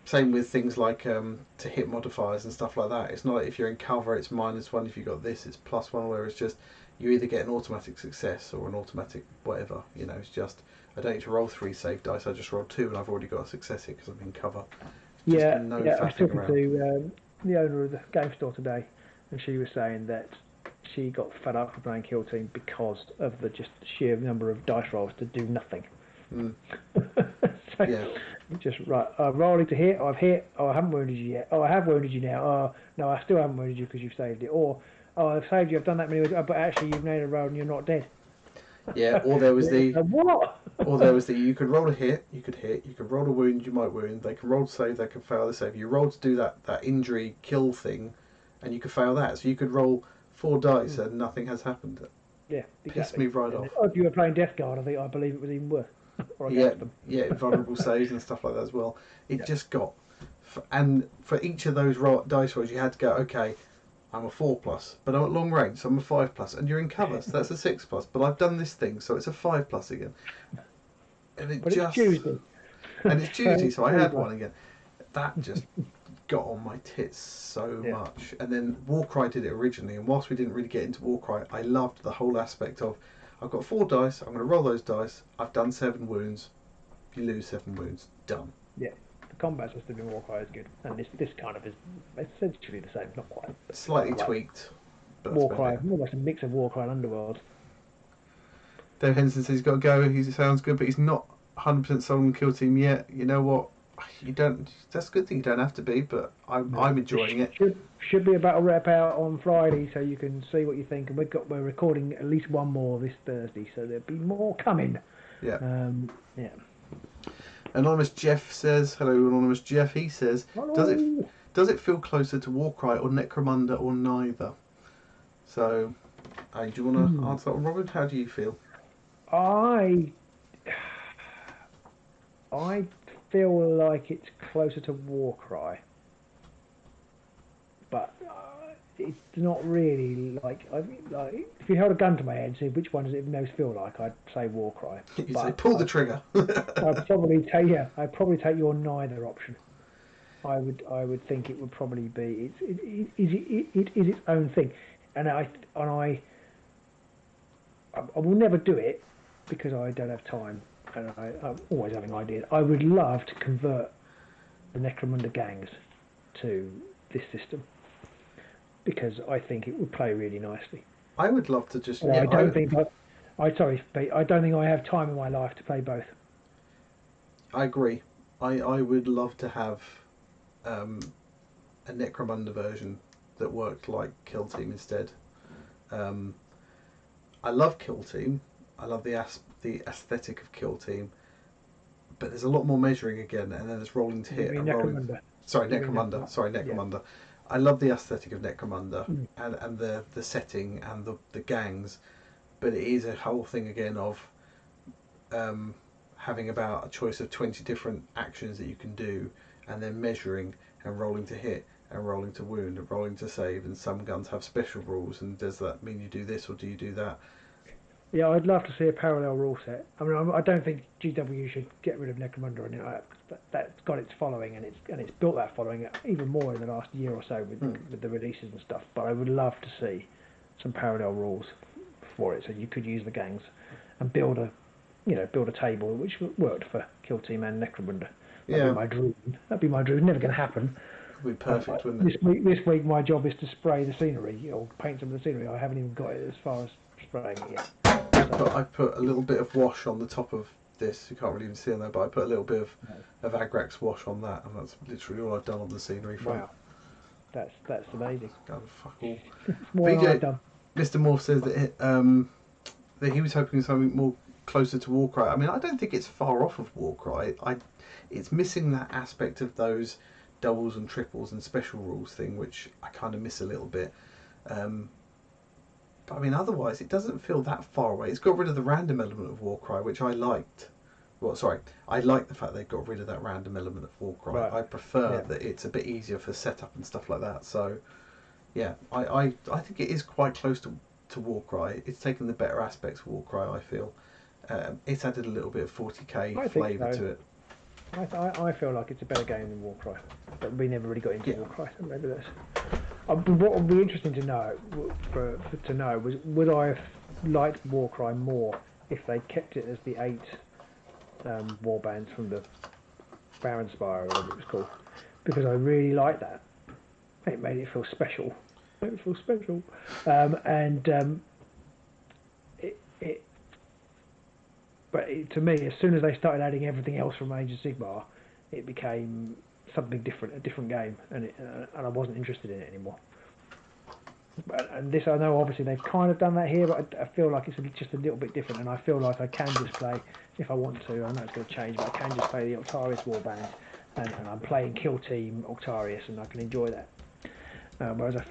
S1: Same with things like to hit modifiers and stuff like that. It's not like if you're in cover it's -1, if you've got this it's +1, where it's just you either get an automatic success or an automatic whatever. It's just, I don't need to roll 3 save dice, I just roll 2 and I've already got a success here because I'm in cover.
S2: I was talking to the owner of the game store today, and she was saying that she got fed up with playing Kill Team because of the just sheer number of dice rolls to do nothing. Just right, rolling to hit, I've hit, I haven't wounded you yet, I have wounded you now, no, I still haven't wounded you because you've saved it, or I've saved you, I've done that many ways, but actually you've made a roll and you're not dead.
S1: Or there was the
S2: what?
S1: Or there was the, you could roll a hit, you could roll a wound, you might wound, they can roll to save, they can fail the save. You roll to do that injury kill thing and you could fail that, so you could roll 4 dice and nothing has happened.
S2: Yeah, exactly.
S1: Pissed me right off.
S2: If you were playing Death Guard, I believe it was even worse.
S1: Vulnerable saves and stuff like that as well. It just got, and for each of those dice rolls you had to go, okay, I'm a 4+, but I'm at long range, so I'm a 5+, and you're in cover, so that's a 6+, but I've done this thing, so it's a 5+ again. And
S2: it's Tuesday.
S1: And it's Tuesday, so I had one again. That just got on my tits so much. And then Warcry did it originally, and whilst we didn't really get into Warcry, I loved the whole aspect of, I've got 4 dice, I'm going to roll those dice, I've done 7 wounds, you lose 7 wounds, done.
S2: Yeah, the combat system in Warcry is good, and this kind of is essentially the same, not quite.
S1: Slightly tweaked. But
S2: Warcry, almost a mix of Warcry and Underworlds.
S1: Dave Henson says he's got to go, he sounds good, but he's not 100% sold on Kill Team yet. You know what? You don't. That's a good thing. You don't have to be, but I'm enjoying it.
S2: Should be a battle rep out on Friday, so you can see what you think. And we're recording at least one more this Thursday, so there'll be more coming.
S1: Yeah.
S2: Yeah.
S1: Anonymous Jeff says, hello, Anonymous Jeff. He says,
S2: hello.
S1: Does it feel closer to Warcry or Necromunda or neither? So, do you want to answer that one, Robin? How do you feel?
S2: I feel like it's closer to Warcry, but it's not really like if you held a gun to my head and said which one does it most feel like, I'd say Warcry.
S1: You say pull the trigger.
S2: I'd probably take your neither option. I would think it would probably be it is its own thing, and I will never do it because I don't have time, and I'm always having ideas. I would love to convert the Necromunda gangs to this system because I think it would play really nicely.
S1: I would love to just.
S2: I don't think I don't think I have time in my life to play both.
S1: I agree. I would love to have a Necromunda version that worked like Kill Team instead. I love Kill Team. I love the aesthetic of Kill Team, but there's a lot more measuring again, and then there's rolling to hit and rolling. Sorry, Necromunda. Sorry, Necromunda. Yeah. I love the aesthetic of Necromunda and the setting and the gangs, but it is a whole thing again of having about a choice of 20 different actions that you can do, and then measuring and rolling to hit and rolling to wound and rolling to save, and some guns have special rules, and does that mean you do this or do you do that?
S2: Yeah, I'd love to see a parallel rule set. I mean, I don't think GW should get rid of Necromunda or anything like that, because that's got its following, and it's built that following even more in the last year or so with the releases and stuff. But I would love to see some parallel rules for it, so you could use the gangs and build a table which worked for Kill Team and Necromunda. That'd be my dream. That'd be my dream. Never going to happen.
S1: It would be perfect, wouldn't it?
S2: This week, my job is to spray the scenery or paint some of the scenery. I haven't even got it as far as spraying it yet.
S1: I put a little bit of wash on the top of this. You can't really even see on there, but I put a little bit of Agrax wash on that, and that's literally all I've done on the scenery front.
S2: Wow, that's amazing.
S1: God, fuck all.
S2: More than I've done.
S1: Mr. Morph says that he was hoping something more closer to Warcry. I mean, I don't think it's far off of Warcry. It's missing that aspect of those doubles and triples and special rules thing, which I kind of miss a little bit. But I mean, otherwise, it doesn't feel that far away. It's got rid of the random element of Warcry, which I liked. Well, sorry, I like the fact they got rid of that random element of Warcry. Right. I prefer that it's a bit easier for setup and stuff like that. So, yeah, I think it is quite close to Warcry. It's taken the better aspects of Warcry, I feel. It's added a little bit of 40k flavour to it.
S2: I feel like it's a better game than Warcry, but we never really got into Warcry, so maybe that's... what would be interesting to know was would I have liked Warcry more if they kept it as the 8 warbands from the Baron Spire or whatever it was called, because I really liked that. It made it feel special. But to me, as soon as they started adding everything else from Age of Sigmar, it became something different, a different game, and I wasn't interested in it anymore. And this, I know obviously they've kind of done that here, but I feel like it's just a little bit different, and I feel like I can just play, if I want to, I know it's going to change, but I can just play the Octarius warband, and I'm playing Kill Team Octarius, and I can enjoy that. Whereas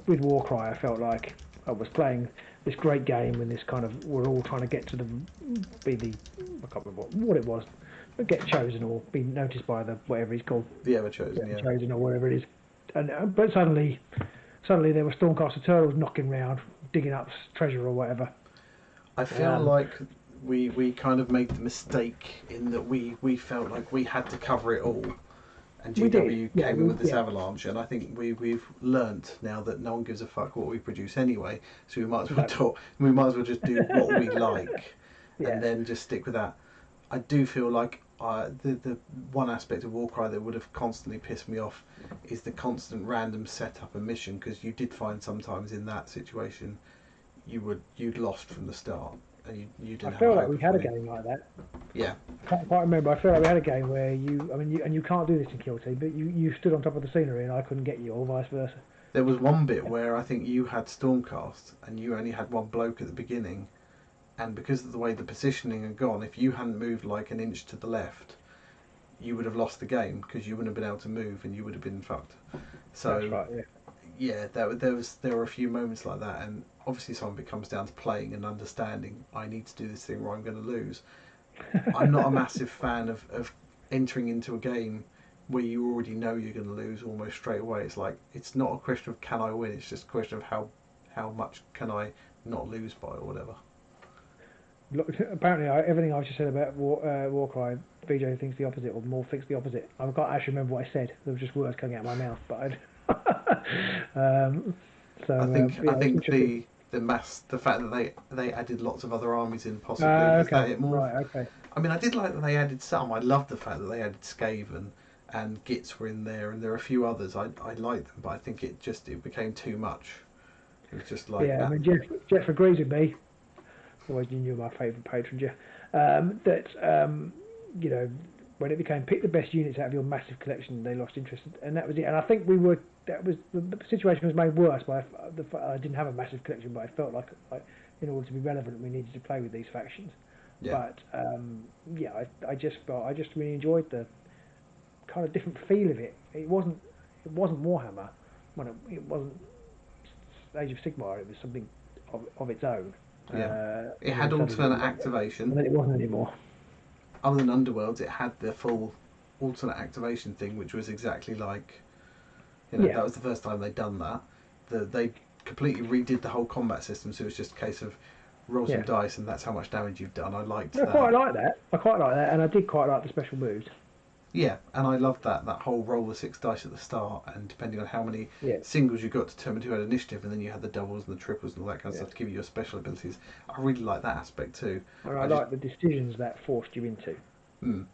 S2: with Warcry, I felt like I was playing this great game, and this kind of, we're all trying to get to I can't remember what it was, but get chosen or be noticed by the whatever he's called,
S1: the Ever Chosen,
S2: chosen or whatever it is, and but suddenly there were Stormcaster turtles knocking around, digging up treasure or whatever.
S1: I feel like we kind of made the mistake in that we felt like we had to cover it all, and GW came in with this avalanche, and I think we've learnt now that no one gives a fuck what we produce anyway, so we might as well just do what we like, and then just stick with that. I do feel like the one aspect of Warcry that would have constantly pissed me off is the constant random setup and mission, because you did find sometimes in that situation you'd lost from the start, and you didn't.
S2: I feel like we had a game like that.
S1: Yeah.
S2: I can't quite remember. I feel like we had a game where you can't do this in Kill Team, but you stood on top of the scenery and I couldn't get you, or vice versa.
S1: There was one bit where I think you had Stormcast and you only had one bloke at the beginning, and because of the way the positioning had gone, if you hadn't moved like an inch to the left, you would have lost the game, because you wouldn't have been able to move and you would have been fucked. So that's right, there were a few moments like that, and obviously some of it comes down to playing and understanding. I need to do this thing or I'm going to lose. I'm not a massive fan of entering into a game where you already know you're going to lose almost straight away. It's like, it's not a question of can I win, it's just a question of how much can I not lose by or whatever.
S2: Look, apparently, everything I just said about Warcry, VJ thinks the opposite, or Morph thinks the opposite. I can't actually remember what I said. There were just words coming out of my mouth, but so
S1: I think the fact that they added lots of other armies in possibly is that it more.
S2: Right, okay.
S1: I mean, I did like that they added some. I loved the fact that they added Skaven and Gits were in there, and there are a few others. I liked them, but I think it became too much. It was just like
S2: I mean, Jeff agrees with me. Always knew you were my favourite patron, Jeff. You know, when it became pick the best units out of your massive collection, they lost interest, and that was it. And I think the situation was made worse by the fact I didn't have a massive collection, but I felt like in order to be relevant, we needed to play with these factions.
S1: Yeah.
S2: But I just really enjoyed the kind of different feel of it. It wasn't Warhammer, it wasn't Age of Sigmar. It was something of its own.
S1: Yeah. It had alternate activation.
S2: And then it wasn't anymore.
S1: Other than Underworlds, it had the full alternate activation thing, which was exactly like, that was the first time they'd done that. They completely redid the whole combat system, so it was just a case of roll some dice and that's how much damage you've done. I liked that.
S2: I quite like that, and I did quite like the special moves.
S1: Yeah, and I loved that whole roll the 6 dice at the start, and depending on how many singles you got, determined who had initiative, and then you had the doubles and the triples and all that kind of stuff to give you your special abilities. I really like that aspect too.
S2: And I like the decisions that forced you into. There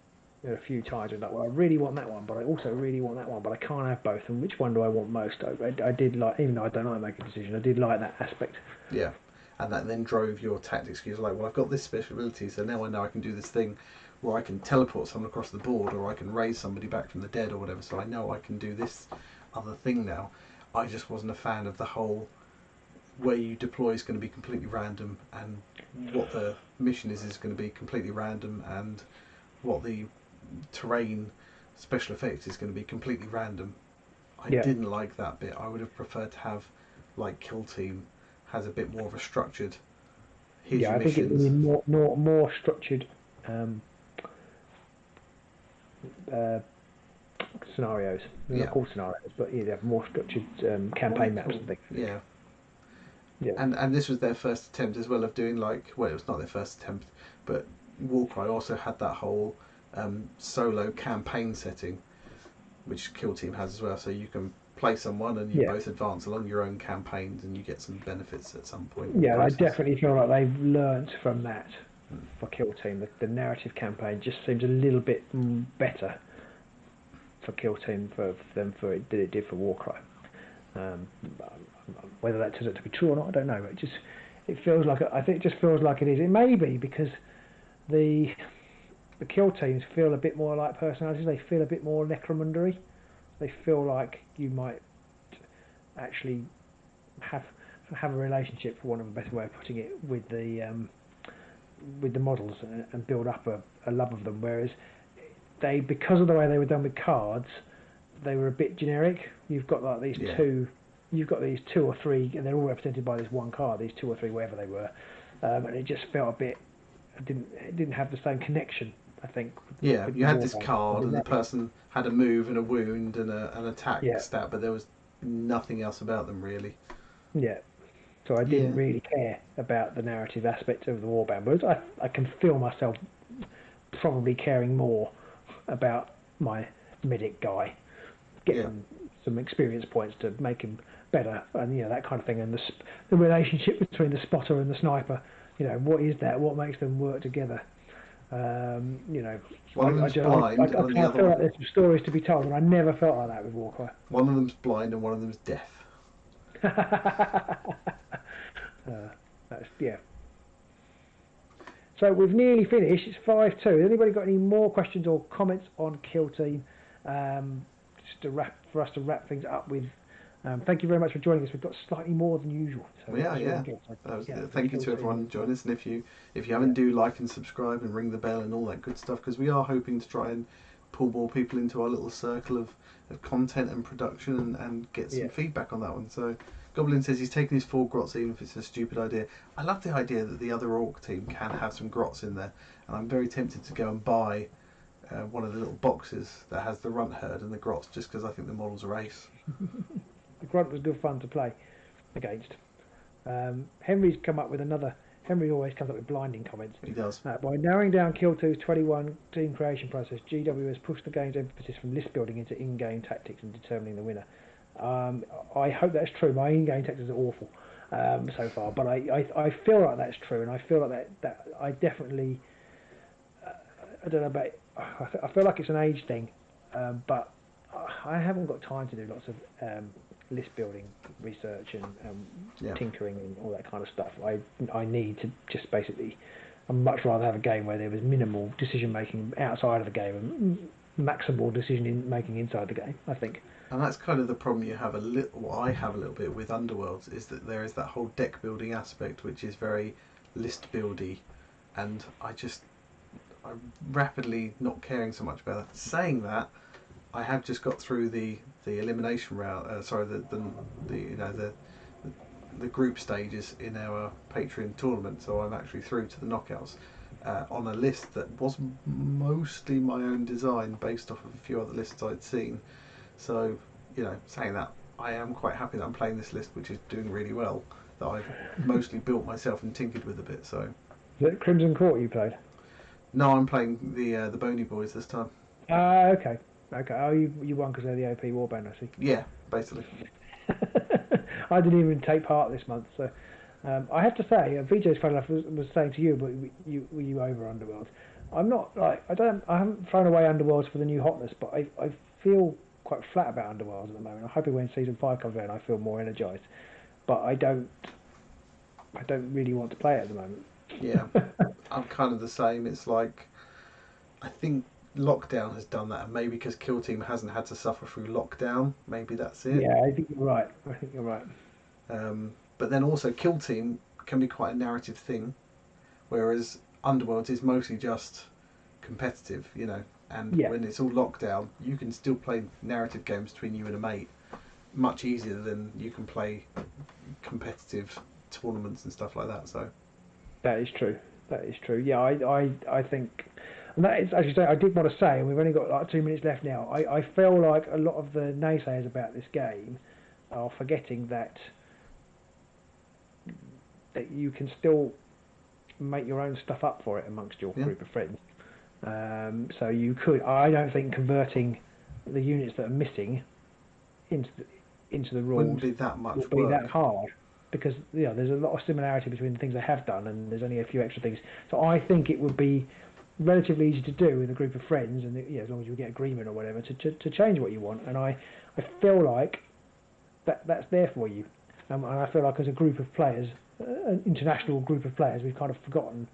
S2: were a few times like, well, I really want that one, but I also really want that one, but I can't have both, and which one do I want most? I did like, even though I don't like making a decision, I did like that aspect.
S1: Yeah, and that then drove your tactics. You're like, well, I've got this special ability, so now I know I can do this thing where I can teleport someone across the board, or I can raise somebody back from the dead or whatever, so I know I can do this other thing now. I just wasn't a fan of the whole where you deploy is going to be completely random, and what the mission is going to be completely random, and what the terrain special effects is going to be completely random. I didn't like that bit. I would have preferred to have, like Kill Team has a bit more of a structured, here's your missions. I think it would be
S2: more structured scenarios. They're not called scenarios, but they have more structured campaign maps and things.
S1: Yeah. And this was their first attempt as well of doing it was not their first attempt, but Warcry also had that whole solo campaign setting, which Kill Team has as well, so you can play someone and you both advance along your own campaigns and you get some benefits at some point.
S2: Yeah, I definitely feel like they've learnt from that for Kill Team. The narrative campaign just seems a little bit better for Kill Team than it did for Warcry. Whether that turns out to be true or not, I don't know. It feels like it is. It may be because the Kill Teams feel a bit more like personalities. They feel a bit more necromundery. They feel like you might actually have a relationship, for want of a better way of putting it, with the models and build up a love of them. Whereas because of the way they were done with cards, they were a bit generic. You've got like these two or three, and they're all represented by this one card. These 2 or 3, wherever they were, and it just felt a bit. It didn't have the same connection, I think.
S1: Yeah, you had this card, and the person had a move and a wound and an attack stat, but there was nothing else about them really. Yeah.
S2: So I didn't really care about the narrative aspect of the Warband, but I can feel myself probably caring more about my medic guy, getting some experience points to make him better, and that kind of thing, and the relationship between the spotter and the sniper. What is that? What makes them work together?
S1: One of them's blind, and the other
S2: feel like there's some stories to be told, and I never felt like that with Warcry.
S1: One of them's blind, and one of them's deaf.
S2: So we've nearly finished. It's 5-2. Has anybody got any more questions or comments on Kill Team? Just for us to wrap things up with. Thank you very much for joining us. We've got slightly more than usual. So
S1: thank you to everyone joining us, and if you haven't, do like and subscribe and ring the bell and all that good stuff, because we are hoping to try and pull more people into our little circle of content and production and get some feedback on that one. So Goblin says he's taking his 4 grots even if it's a stupid idea. I love the idea that the other Orc team can have some grots in there, and I'm very tempted to go and buy one of the little boxes that has the runt herd and the grots, just because I think the models are ace.
S2: The grunt was good fun to play against. Henry's come up with another. Henry always comes up with blinding comments.
S1: He does.
S2: By narrowing down Kill 2's 21 team creation process, GW has pushed the game's emphasis from list building into in-game tactics and determining the winner. I hope that's true. My in-game tactics are awful so far, but I feel like that's true, and I feel like that I definitely. I don't know about. I feel like it's an age thing, but I haven't got time to do lots of list building research and tinkering and all that kind of stuff. I need to just basically. I'd much rather have a game where there was minimal decision making outside of the game and maximal decision making inside the game, I think.
S1: And that's kind of the problem you have I have a little bit with Underworlds, is that there is that whole deck building aspect which is very list buildy, and I'm rapidly not caring so much about that. Saying that, I have just got through the elimination route. The group stages in our Patreon tournament, so I'm actually through to the knockouts on a list that was mostly my own design, based off of a few other lists I'd seen. So, saying that, I am quite happy that I'm playing this list, which is doing really well. That I've mostly built myself and tinkered with a bit. So.
S2: Is it Crimson Court you played?
S1: No, I'm playing the Bony Boys this time.
S2: Okay. Oh, you won because they're the OP warband, I see.
S1: Yeah, basically.
S2: I didn't even take part this month, so I have to say, VJ's funny enough was saying to you, but were you over Underworlds? I'm not I haven't thrown away Underworlds for the new hotness, but I feel quite flat about Underworlds at the moment. I'm hoping when season 5 comes out, I feel more energised, but I don't really want to play it at the moment.
S1: Yeah, I'm kind of the same. It's like, I think lockdown has done that, and maybe because Kill Team hasn't had to suffer through lockdown, maybe that's it.
S2: Yeah, I think you're right.
S1: But then also Kill Team can be quite a narrative thing, whereas Underworlds is mostly just competitive, and when it's all lockdown, you can still play narrative games between you and a mate much easier than you can play competitive tournaments and stuff like that. So
S2: that is true. Yeah, I think. And that is, as you say, I did want to say, and we've only got like 2 minutes left now, I feel like a lot of the naysayers about this game are forgetting that you can still make your own stuff up for it amongst your group of friends. So you could, I don't think converting the units that are missing into the rules
S1: wouldn't be that much
S2: would be that hard, because there's a lot of similarity between the things they have done, and there's only a few extra things. So I think it would be relatively easy to do with a group of friends, and as long as you get agreement or whatever, to change what you want. And I feel like that's there for you, and I feel like as a group of players, an international group of players, we've kind of forgotten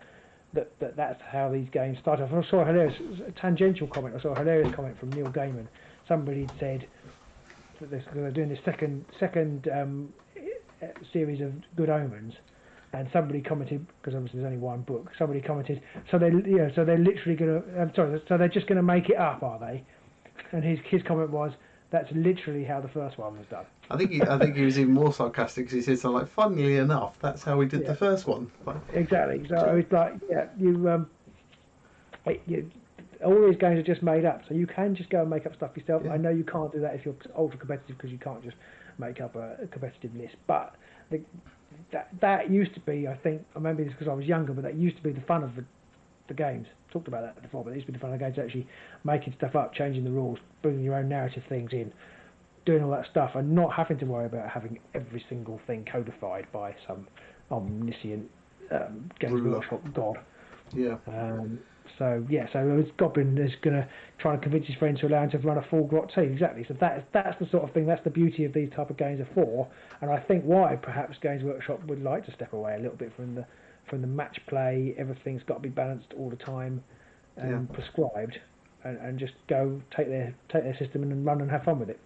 S2: that's how these games start off. I saw a hilarious tangential comment. I saw a hilarious comment from Neil Gaiman. Somebody said that they're doing this second series of Good Omens. And somebody commented, because obviously there's only one book. Somebody commented, so they're literally going to. So they're just going to make it up, are they? And his comment was, that's literally how the first one was done.
S1: I think he was even more sarcastic, because he said something like, "Funnily enough, that's how we did the first one."
S2: Exactly. So it's like, all these games are just made up, so you can just go and make up stuff yourself. I know you can't do that if you're ultra competitive, because you can't just make up a competitive list, but. That used to be, I think, maybe it's because I was younger, but that used to be the fun of the games. Talked about that before, but it used to be the fun of the games, actually making stuff up, changing the rules, bringing your own narrative things in, doing all that stuff, and not having to worry about having every single thing codified by some omniscient Games Workshop god.
S1: Yeah.
S2: So Goblin is going to try and convince his friends to allow him to run a full grot team. Exactly. So that's the sort of thing. That's the beauty of these type of games are for. And I think why perhaps Games Workshop would like to step away a little bit from the match play. Everything's got to be balanced all the time and prescribed, and just go take their system and run and have fun with it.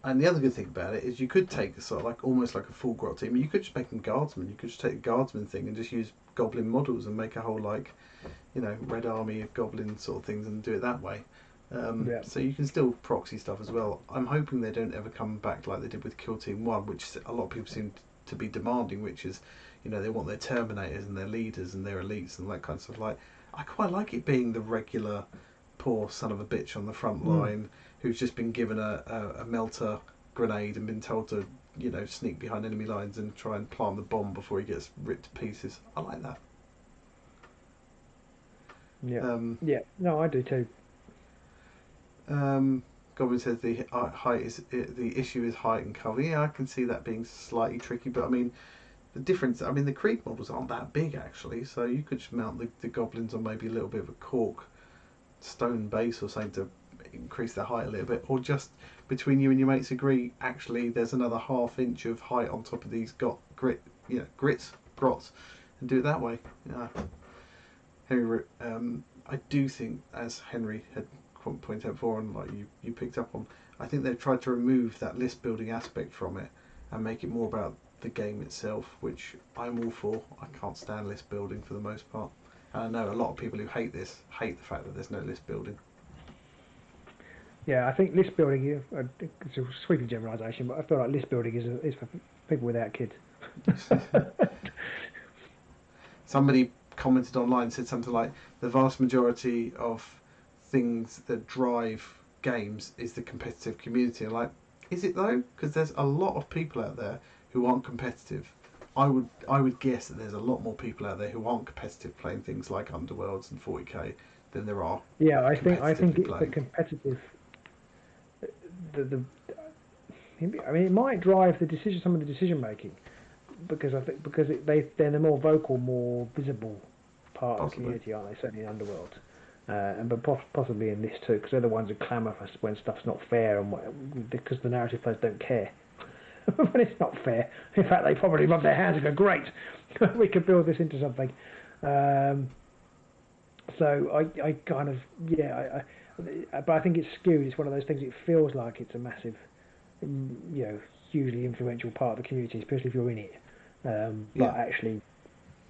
S1: And the other good thing about it is you could take sort of like almost like a full grot team. You could just make them guardsmen. You could just take the guardsman thing and just use goblin models and make a whole red army of goblin sort of things and do it that way. So you can still proxy stuff as well. I'm hoping they don't ever come back like they did with Kill Team 1, which a lot of people seem to be demanding, which is, they want their Terminators and their leaders and their elites and that kind of stuff. Like, I quite like it being the regular poor son of a bitch on the front line who's just been given a melter grenade and been told to, you know, sneak behind enemy lines and try and plant the bomb before he gets ripped to pieces. I like that.
S2: Yeah. Yeah. No, I do too.
S1: Goblin says the height is the issue is height and cover. Yeah, I can see that being slightly tricky, but I mean the difference. I mean the creep models aren't that big actually, so you could just mount the goblins on maybe a little bit of a cork stone base or something to increase their height a little bit, or just between you and your mates agree. Actually, there's another ½ inch of height on top of these grots, and do it that way. Yeah. Henry, I do think, as Henry had pointed out before, and like you picked up on, I think they've tried to remove that list building aspect from it and make it more about the game itself, which I'm all for. I can't stand list building for the most part, and I know a lot of people who hate the fact that there's no list building.
S2: Yeah, I think list building, it's a sweeping generalisation, but I feel like list building is for people without kids.
S1: Somebody commented online, said something like, the vast majority of things that drive games is the competitive community. I'm like, is it though? Because there's a lot of people out there who aren't competitive. I would guess that there's a lot more people out there who aren't competitive playing things like Underworlds and 40k than there are.
S2: Yeah, I think it's the competitive. I mean, it might drive some of the decision making, because I think they're the more vocal, more visible part of the community, aren't they? Certainly in Underworld, but possibly in this too, because they're the ones who clamour for when stuff's not fair, and because the narrative players don't care when it's not fair. In fact, they probably rub their hands and go, "Great, we could build this into something." So I kind of but I think it's skewed. It's one of those things. It feels like it's a massive, hugely influential part of the community, especially if you're in it. But actually,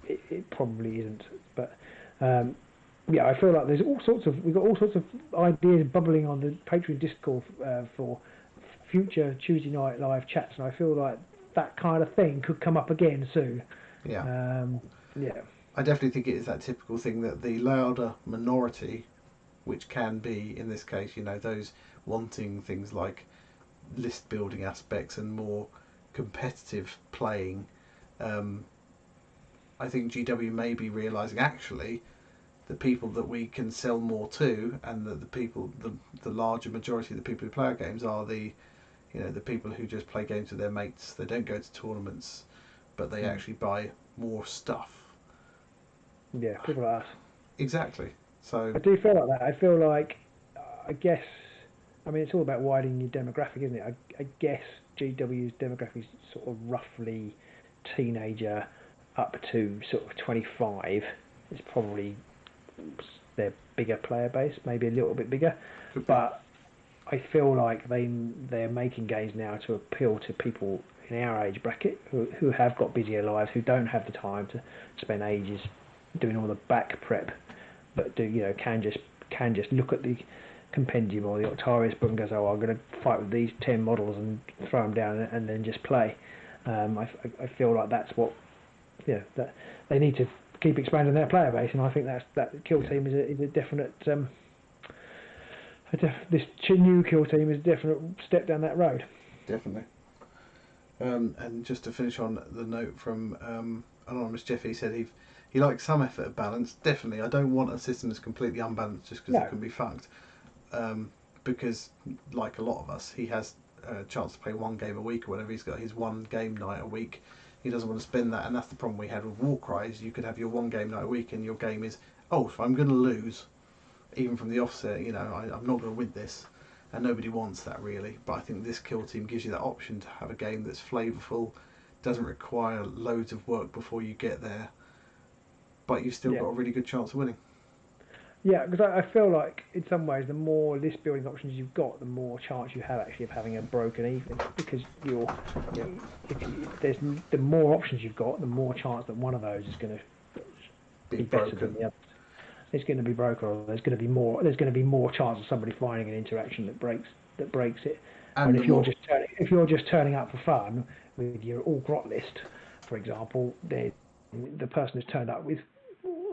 S2: it probably isn't. But I feel like we've got all sorts of ideas bubbling on the Patreon Discord for future Tuesday night live chats, and I feel like that kind of thing could come up again soon.
S1: Yeah. I definitely think it is that typical thing that the louder minority, which can be, in this case, those wanting things like list building aspects and more competitive playing, I think GW may be realising actually the people that we can sell more to, and that the larger majority of the people who play our games are the people who just play games with their mates. They don't go to tournaments, but they actually buy more stuff.
S2: Yeah, people like us.
S1: Exactly. So
S2: I do feel like that. I feel like, it's all about widening your demographic, isn't it? I guess GW's demographic is sort of roughly teenager up to sort of 25. It's probably their bigger player base, maybe a little bit bigger. But I feel like they're making games now to appeal to people in our age bracket who have got busier lives, who don't have the time to spend ages doing all the back prep, but can just look at the Compendium or the Octarius book and goes, I'm going to fight with these 10 models and throw them down and then just play. I feel like that's what that they need to keep expanding their player base, and I think that kill team is a definite this new kill team is a definite step down that road.
S1: Definitely. And just to finish on the note from Anonymous Jeff, he said he likes some effort of balance. Definitely, I don't want a system that's completely unbalanced just because it can be fucked. Because, like a lot of us, he has a chance to play one game a week or whatever. He's got his one game night a week. He doesn't want to spend that, and that's the problem we had with Warcry. Is you could have your one game night a week, and your game is, if I'm going to lose, even from the offset, I'm not going to win this, and nobody wants that really. But I think this kill team gives you that option to have a game that's flavourful, doesn't require loads of work before you get there, but you've still got a really good chance of winning. Yeah,
S2: because I feel like in some ways the more list building options you've got, the more chance you have actually of having a broken even. Because the more options you've got, the more chance that one of those is going to be better than the other. It's going to be broken, or there's going to be more chance of somebody finding an interaction that breaks it. And if you're just turning up for fun with your all grot list, for example, the person who's turned up with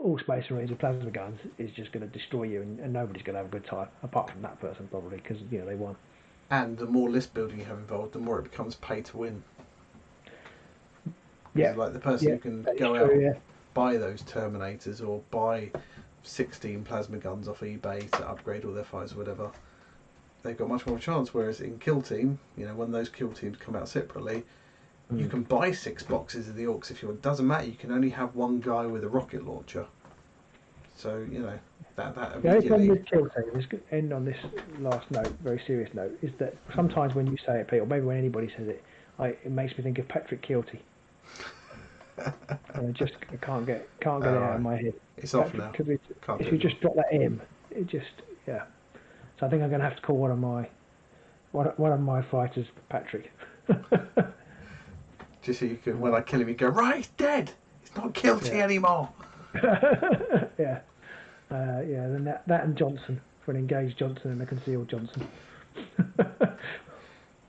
S2: all Space Marines with plasma guns is just going to destroy you, and nobody's going to have a good time apart from that person probably because they won.
S1: And the more list building you have involved, the more it becomes pay to win.
S2: Yeah,
S1: like the person who can go out and buy those Terminators or buy 16 plasma guns off eBay to upgrade all their fighters or whatever, they've got much more of a chance. Whereas in Kill Team, when those Kill Teams come out separately, you can buy 6 boxes of the Orcs if you want. It doesn't matter, you can only have one guy with a rocket launcher. So, that immediately...
S2: The only problem with Kill Team, let's end on this last note, very serious note, is that sometimes when you say it, Pete, or maybe when anybody says it, it makes me think of Patrick Kilty. And I can't get it out of my head.
S1: It's off now.
S2: If you just drop that M, it just, yeah. So I think I'm going to have to call one of my fighters Patrick.
S1: Just so you can, when I kill him, you go, right, he's dead. He's not Kilty anymore.
S2: Yeah. Then that and Johnson, for an engaged Johnson and a concealed Johnson.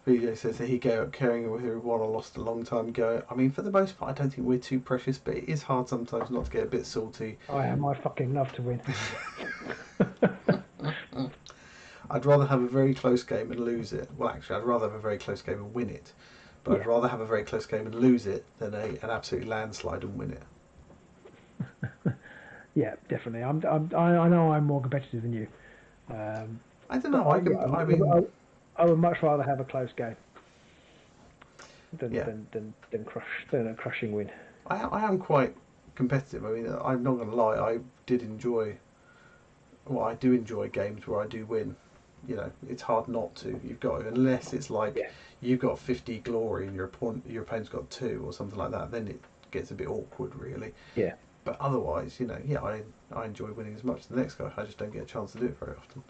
S1: VJ says that he gave up carrying with everyone I lost a long time ago. I mean, for the most part, I don't think we're too precious, but it is hard sometimes not to get a bit salty.
S2: I fucking love to win.
S1: I'd rather have a very close game and lose it. Well, actually, I'd rather have a very close game and win it. But I'd rather have a very close game and lose it than an absolute landslide and win it.
S2: Yeah, definitely. I know I'm more competitive than you.
S1: I don't know.
S2: I would much rather have a close game than a crushing win.
S1: I am quite competitive. I mean, I'm not going to lie. I do enjoy games where I do win. It's hard not to. You've got to, unless it's like you've got 50 glory and your opponent's got 2 or something like that. Then it gets a bit awkward, really.
S2: Yeah.
S1: But otherwise, I enjoy winning as much as the next guy. I just don't get a chance to do it very often.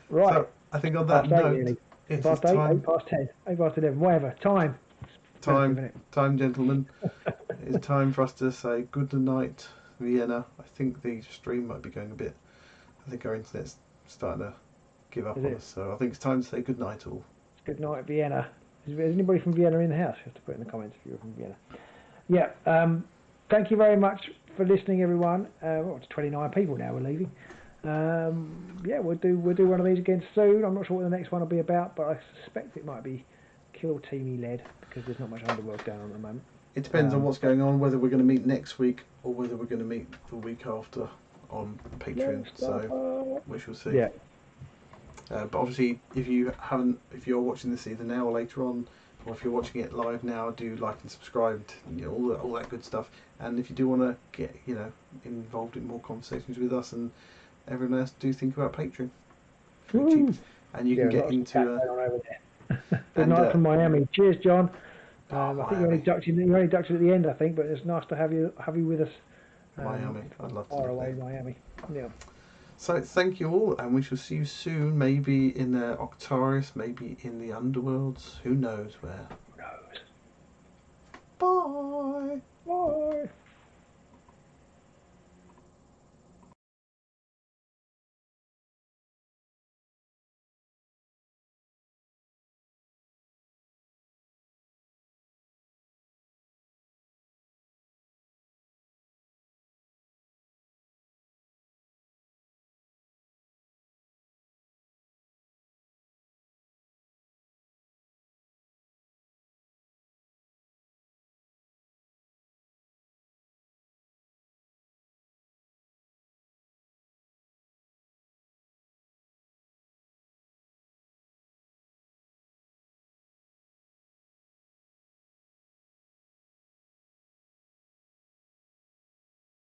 S2: Right.
S1: So, I think on that note, it's
S2: past 8,
S1: time.
S2: 8 past 10, 8 past 11, whatever. Time,
S1: gentlemen. It's time for us to say good night, Vienna. I think the stream might be going a bit. I think our internet's starting to give up on us. So I think it's time to say good night, all.
S2: Good night, Vienna. Is anybody from Vienna in the house? You have to put in the comments if you're from Vienna. Yeah. Thank you very much for listening, everyone. It's 29 people now. We're leaving. We'll do one of these again soon. I'm not sure what the next one will be about, but I suspect it might be Kill Teamy led because there's not much Underworlds going on at the moment.
S1: It depends on what's going on, whether we're going to meet next week or whether we're going to meet the week after on Patreon. So we shall see.
S2: Yeah.
S1: But obviously, if you're watching this either now or later on, or if you're watching it live now, do like and subscribe, all that good stuff. And if you do want to get involved in more conversations with us and everyone else, do think about Patreon. And you can get into
S2: good night from Miami. Cheers, John. I think you're only ducked at the end, I think, but it's nice to have you with us.
S1: Miami, I'd love to.
S2: Far away, Miami. Yeah.
S1: So thank you all, and we shall see you soon. Maybe in Octarius, maybe in the Underworlds. Who knows where?